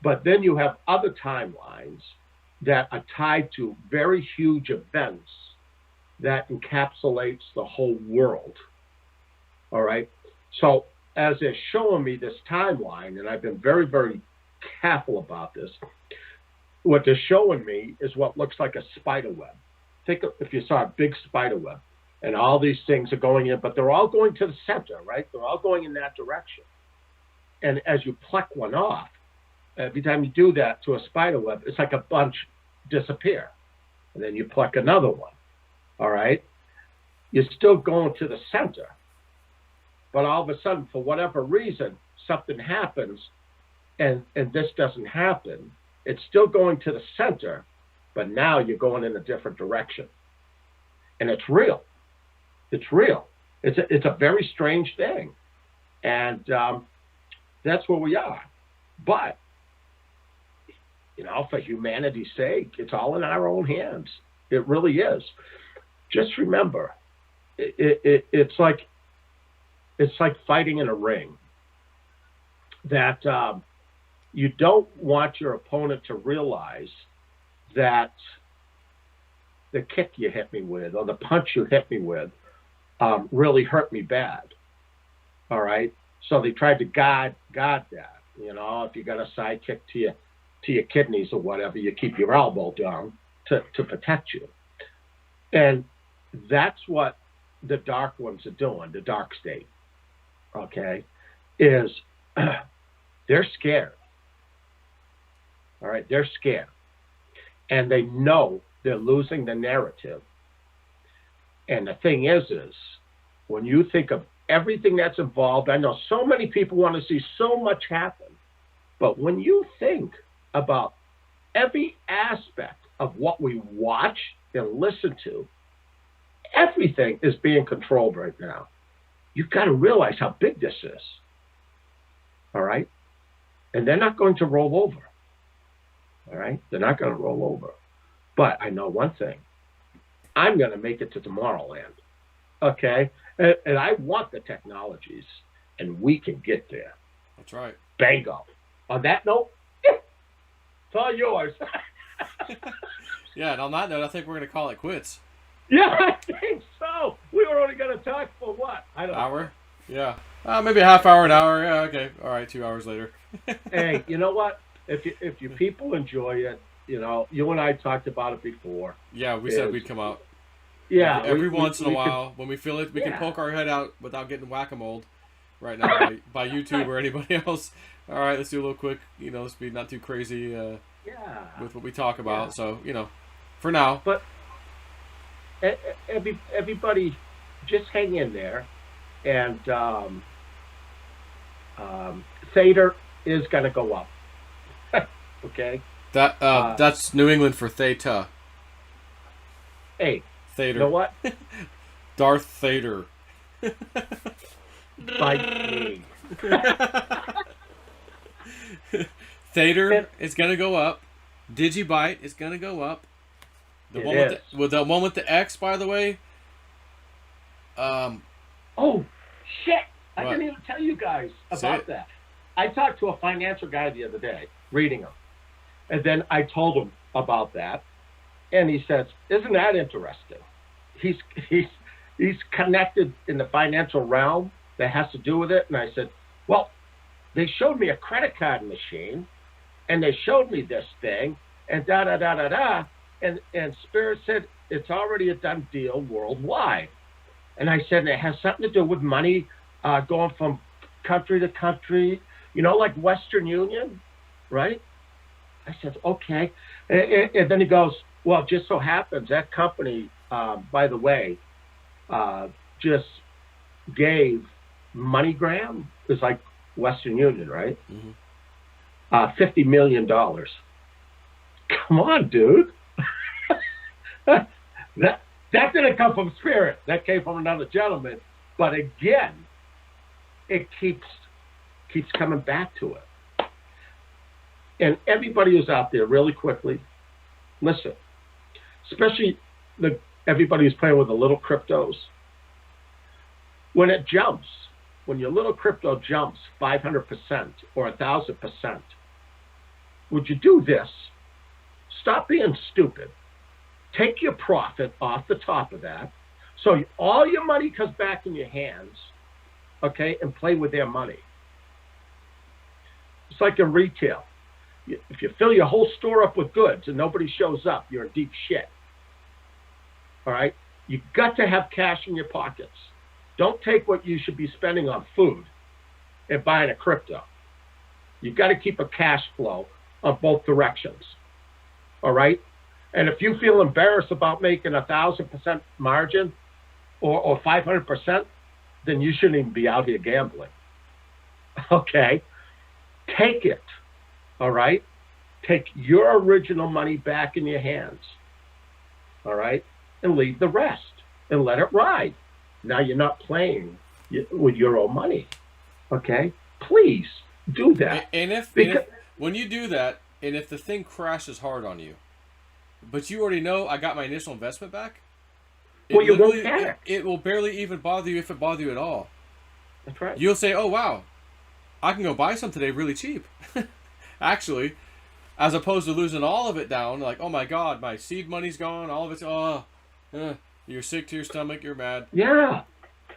But then you have other timelines that are tied to very huge events that encapsulates the whole world. All right. So as they're showing me this timeline, and I've been very, very careful about this, what they're showing me is what looks like a spider web. Think of if you saw a big spider web, and all these things are going in, but they're all going to the center, right? They're all going in that direction. And as you pluck one off, every time you do that to a spider web, it's like a bunch disappear. And then you pluck another one, all right? You're still going to the center. But all of a sudden, for whatever reason, something happens, and this doesn't happen. It's still going to the center, but now you're going in a different direction. And it's real. It's real. It's a very strange thing. And that's where we are. But, you know, for humanity's sake, it's all in our own hands. It really is. Just remember, it's like fighting in a ring. That you don't want your opponent to realize that the kick you hit me with or the punch you hit me with really hurt me bad. All right. So they tried to guard that. You know, if you got a side kick to your kidneys or whatever, you keep your elbow down to protect you. And that's what the dark ones are doing, the dark state. Okay, is they're scared. All right, they're scared. And they know they're losing the narrative. And the thing is when you think of everything that's involved, I know so many people want to see so much happen, but when you think about every aspect of what we watch and listen to, everything is being controlled right now. You've got to realize how big this is. All right? And they're not going to roll over. All right? They're not going to roll over. But I know one thing. I'm going to make it to Tomorrowland. Okay? And I want the technologies, and we can get there. That's right. Bango. On that note, it's all yours. Yeah, and on that note, I think we're going to call it quits. Yeah, I think so. We were only going to talk for what? I don't know. Hour? Yeah. Maybe a half hour, an hour. Yeah, okay. All right, 2 hours later. Hey, you know what? If you people enjoy it, you know, you and I talked about it before. Yeah, we said we'd come out. Yeah. Every once in a while, when we feel it, we can poke our head out without getting whack-a-moled right now by YouTube or anybody else. All right, let's do a little quick, you know, let's be not too crazy with what we talk about. Yeah. So, you know, for now. But everybody, just hang in there. And Theta is going to go up. Okay? That's New England for Theta. Hey. Theta. You know what? Darth Vader. Bite me. Theta is going to go up. Digibyte is going to go up. The one with the X, by the way. Oh, shit. I didn't even tell you guys about that. I talked to a financial guy the other day, reading him. And then I told him about that. And he says, isn't that interesting? He's connected in the financial realm that has to do with it? And I said, well, they showed me a credit card machine, and they showed me this thing, and da da da da da, and Spirit said it's already a done deal worldwide. And I said, it has something to do with money going from country to country, like Western Union, right? I said, okay. And then he goes, well, just so happens that company, by the way, just gave MoneyGram, it's like Western Union, right? Mm-hmm. $50 million. Come on, dude. That didn't come from Spirit. That came from another gentleman. But again, it keeps coming back to it. And everybody who's out there, really quickly, listen, especially everybody who's playing with the little cryptos. When it jumps, when your little crypto jumps 500% or 1,000%, would you do this? Stop being stupid. Take your profit off the top of that, so all your money comes back in your hands, okay, and play with their money. It's like in retail. If you fill your whole store up with goods and nobody shows up, you're in deep shit. All right? You've got to have cash in your pockets. Don't take what you should be spending on food and buying a crypto. You've got to keep a cash flow on both directions. All right? And if you feel embarrassed about making 1,000% margin or 500%, then you shouldn't even be out here gambling. Okay? Take it. All right? Take your original money back in your hands. All right? And leave the rest and let it ride. Now you're not playing with your own money. Okay? Please do that. And if when you do that, and if the thing crashes hard on you, but you already know I got my initial investment back, well, you won't panic. It will barely even bother you, if it bothers you at all. That's right. You'll say, oh, wow, I can go buy some today really cheap. Actually, as opposed to losing all of it down, like, oh my God, my seed money's gone, all of it's, you're sick to your stomach, you're mad. Yeah.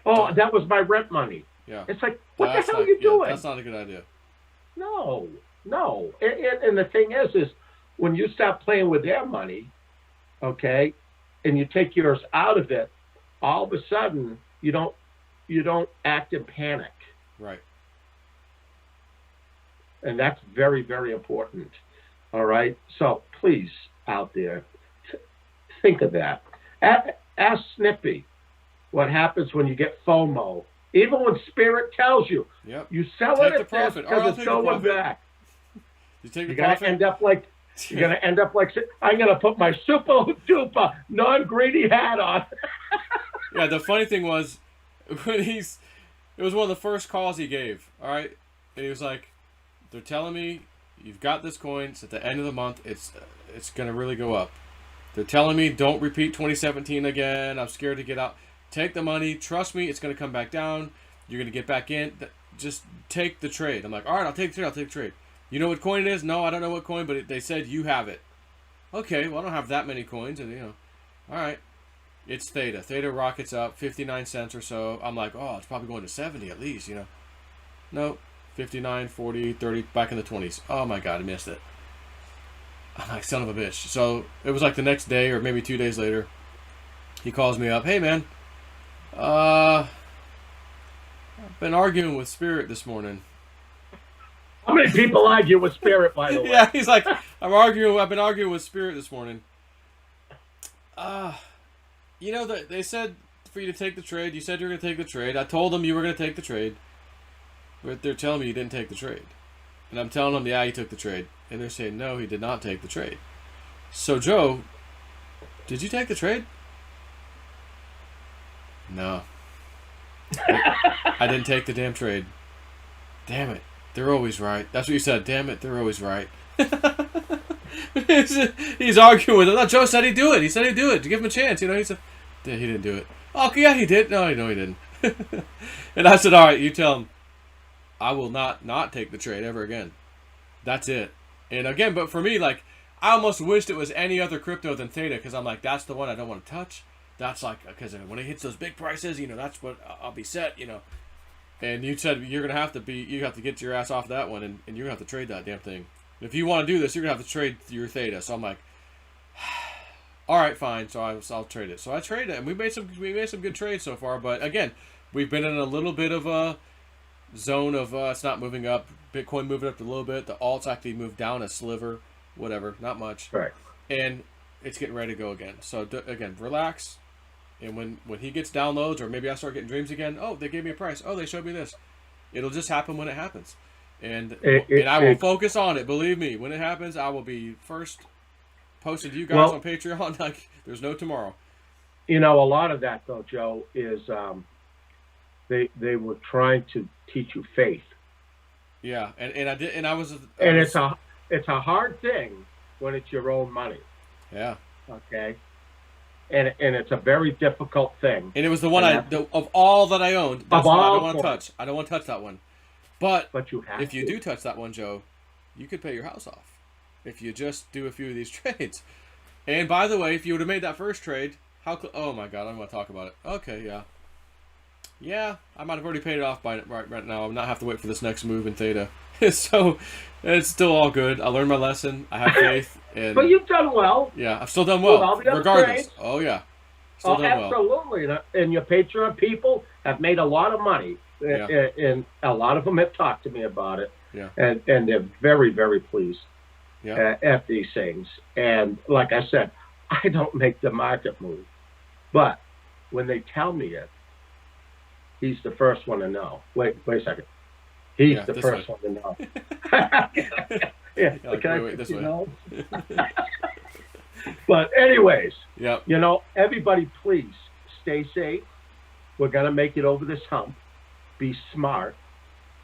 Oh, that was my rent money. Yeah. It's like, what the hell are you doing? That's not a good idea. No. And the thing is when you stop playing with their money, okay, and you take yours out of it, all of a sudden you don't act in panic. Right. And that's very, very important. All right? So please, out there, think of that. Ask Snippy what happens when you get FOMO. Even when Spirit tells you, yep, you sell take it the at profit. this because it's going back. You take the You're profit. You're going to end up like, I'm going to put my super duper non-greedy hat on. Yeah, the funny thing was, it was one of the first calls he gave, all right? And he was like, they're telling me you've got this coin, it's at the end of the month, it's going to really go up. They're telling me don't repeat 2017 again, I'm scared to get out. Take the money, trust me, it's going to come back down, you're going to get back in, just take the trade. I'm like, all right, I'll take the trade. You know what coin it is? No, I don't know what coin, but they said you have it. Okay, well, I don't have that many coins, and all right. It's Theta. Theta rockets up 59 cents or so. I'm like, oh, it's probably going to 70 at least, No, 59, 40, 30, back in the 20s. Oh my God, I missed it. I'm like, son of a bitch. So it was like the next day or maybe 2 days later, he calls me up. Hey, man, I've been arguing with Spirit this morning. How many people argue with Spirit, by the way? Yeah, he's like, I've been arguing with Spirit this morning. They said for you to take the trade. You said you were going to take the trade. I told them you were going to take the trade. But they're telling me you didn't take the trade. And I'm telling them, yeah, he took the trade. And they're saying, no, he did not take the trade. So, Joe, did you take the trade? No. I didn't take the damn trade. Damn it. They're always right. That's what you said. Damn it. They're always right. He's arguing with him. No, Joe said he'd do it. He said he'd do it. To give him a chance. He said, he didn't do it. Oh, yeah, he did. No, he didn't. And I said, all right, you tell him I will not take the trade ever again. That's it. And again, but for me, like, I almost wished it was any other crypto than Theta, because I'm like, that's the one I don't want to touch. That's like, because when it hits those big prices, that's what I'll be set, And you said you have to get your ass off that one, and you're gonna have to trade that damn thing. If you want to do this, you're gonna have to trade your Theta. So I'm like, all right, fine. So I'll trade it. So I traded it, and we made some good trades so far. But again, we've been in a little bit of a zone of it's not moving up. Bitcoin moving up a little bit. The alts actually moved down a sliver, whatever, not much. Right. And it's getting ready to go again. So again, relax. And when he gets downloads, or maybe I start getting dreams again, oh, they gave me a price. Oh, they showed me this. It'll just happen when it happens. And I will focus on it. Believe me, when it happens, I will be first posted to you guys on Patreon. Like, there's no tomorrow. You know, a lot of that, though, Joe, is they were trying to teach you faith. Yeah, and I did, and I was. It's a hard thing when it's your own money. Yeah. Okay. And it's a very difficult thing. And it was the one of all that I owned. That's one I don't want to touch. I don't want to touch that one. But if you do touch that one, Joe, you could pay your house off if you just do a few of these trades. And by the way, if you would have made that first trade, oh my God, I don't want to talk about it. Okay, yeah. Yeah, I might have already paid it off right now. I'm not have to wait for this next move in Theta. So it's still all good. I learned my lesson. I have faith. And but you've done well. Yeah, I've still done well, regardless. Oh, yeah. Still done absolutely. Well. And your Patreon people have made a lot of money. Yeah. And a lot of them have talked to me about it. Yeah. And they're very, very pleased at these things. And like I said, I don't make the market move. But when they tell me it, he's the first one to know. Wait a second. He's the first one to know. Yeah, wait, this way. But anyways, yep. You know, everybody please stay safe. We're going to make it over this hump. Be smart,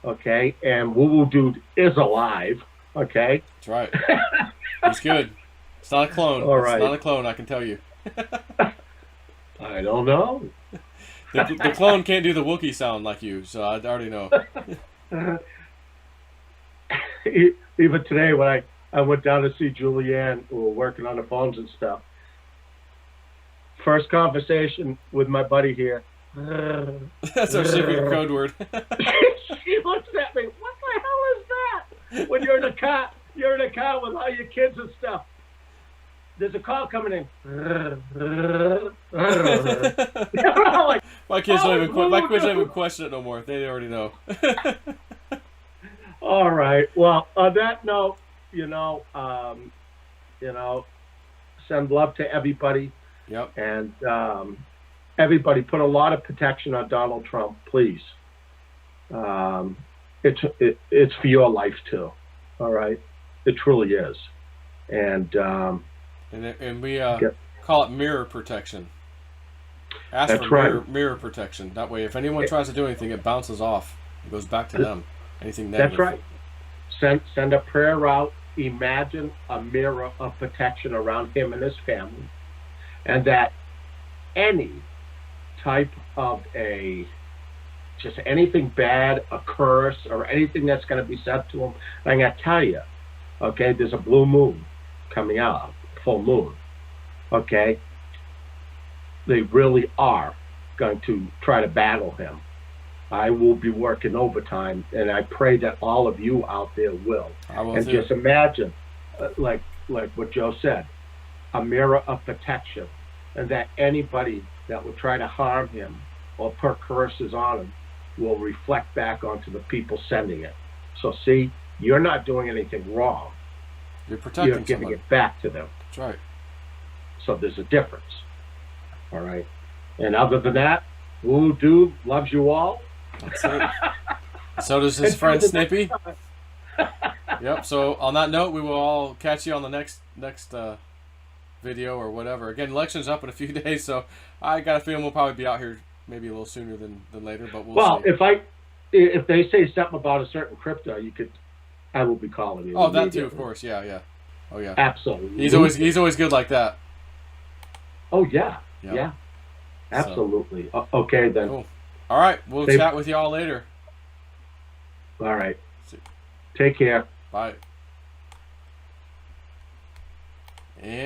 okay? And Woo Woo Dude is alive, okay? That's right. He's good. It's not a clone. All right. It's not a clone, I can tell you. I don't know. The clone can't do the Wookiee sound like you, so I already know. Even today when I went down to see Julianne, we were working on the phones and stuff. First conversation with my buddy here. That's our secret code word. She looks at me, what the hell is that? When you're in a car with all your kids and stuff. There's a call coming in. Like, my kids don't even question it no more. They already know. All right. Well, on that note, send love to everybody. Yep. And everybody, put a lot of protection on Donald Trump, please. It's for your life too. All right. It truly is. And we call it mirror protection. Ask for mirror protection. That way, if anyone tries to do anything, it bounces off. It goes back to them. Anything negative. That's right. Send a prayer out. Imagine a mirror of protection around him and his family. And that any type of just anything bad, a curse, or anything that's going to be said to him, I'm going to tell you, okay, there's a blue moon coming out, full moon, okay? They really are going to try to battle him. I will be working overtime, and I pray that all of you out there will. I will and too. Just imagine, like what Joe said, a mirror of protection, and that anybody that would try to harm him or put curses on him will reflect back onto the people sending it. So see, you're not doing anything wrong. You're protecting You're giving somebody. it back to them. That's right. So there's a difference. All right. And other than that, Woo Dude loves you all. That's it. So does his friend Snippy. Yep. So on that note, we will all catch you on the next video or whatever. Again, election's up in a few days, so I got a feeling we'll probably be out here maybe a little sooner than later. But we'll see. If they say something about a certain crypto, I will be calling you. Oh, that too, of course. Yeah. Oh yeah. Absolutely. He's always good like that. Oh yeah. Yep. Yeah. Absolutely. So, okay then. Cool. All right, we'll chat with y'all later. All right. Take care. Bye.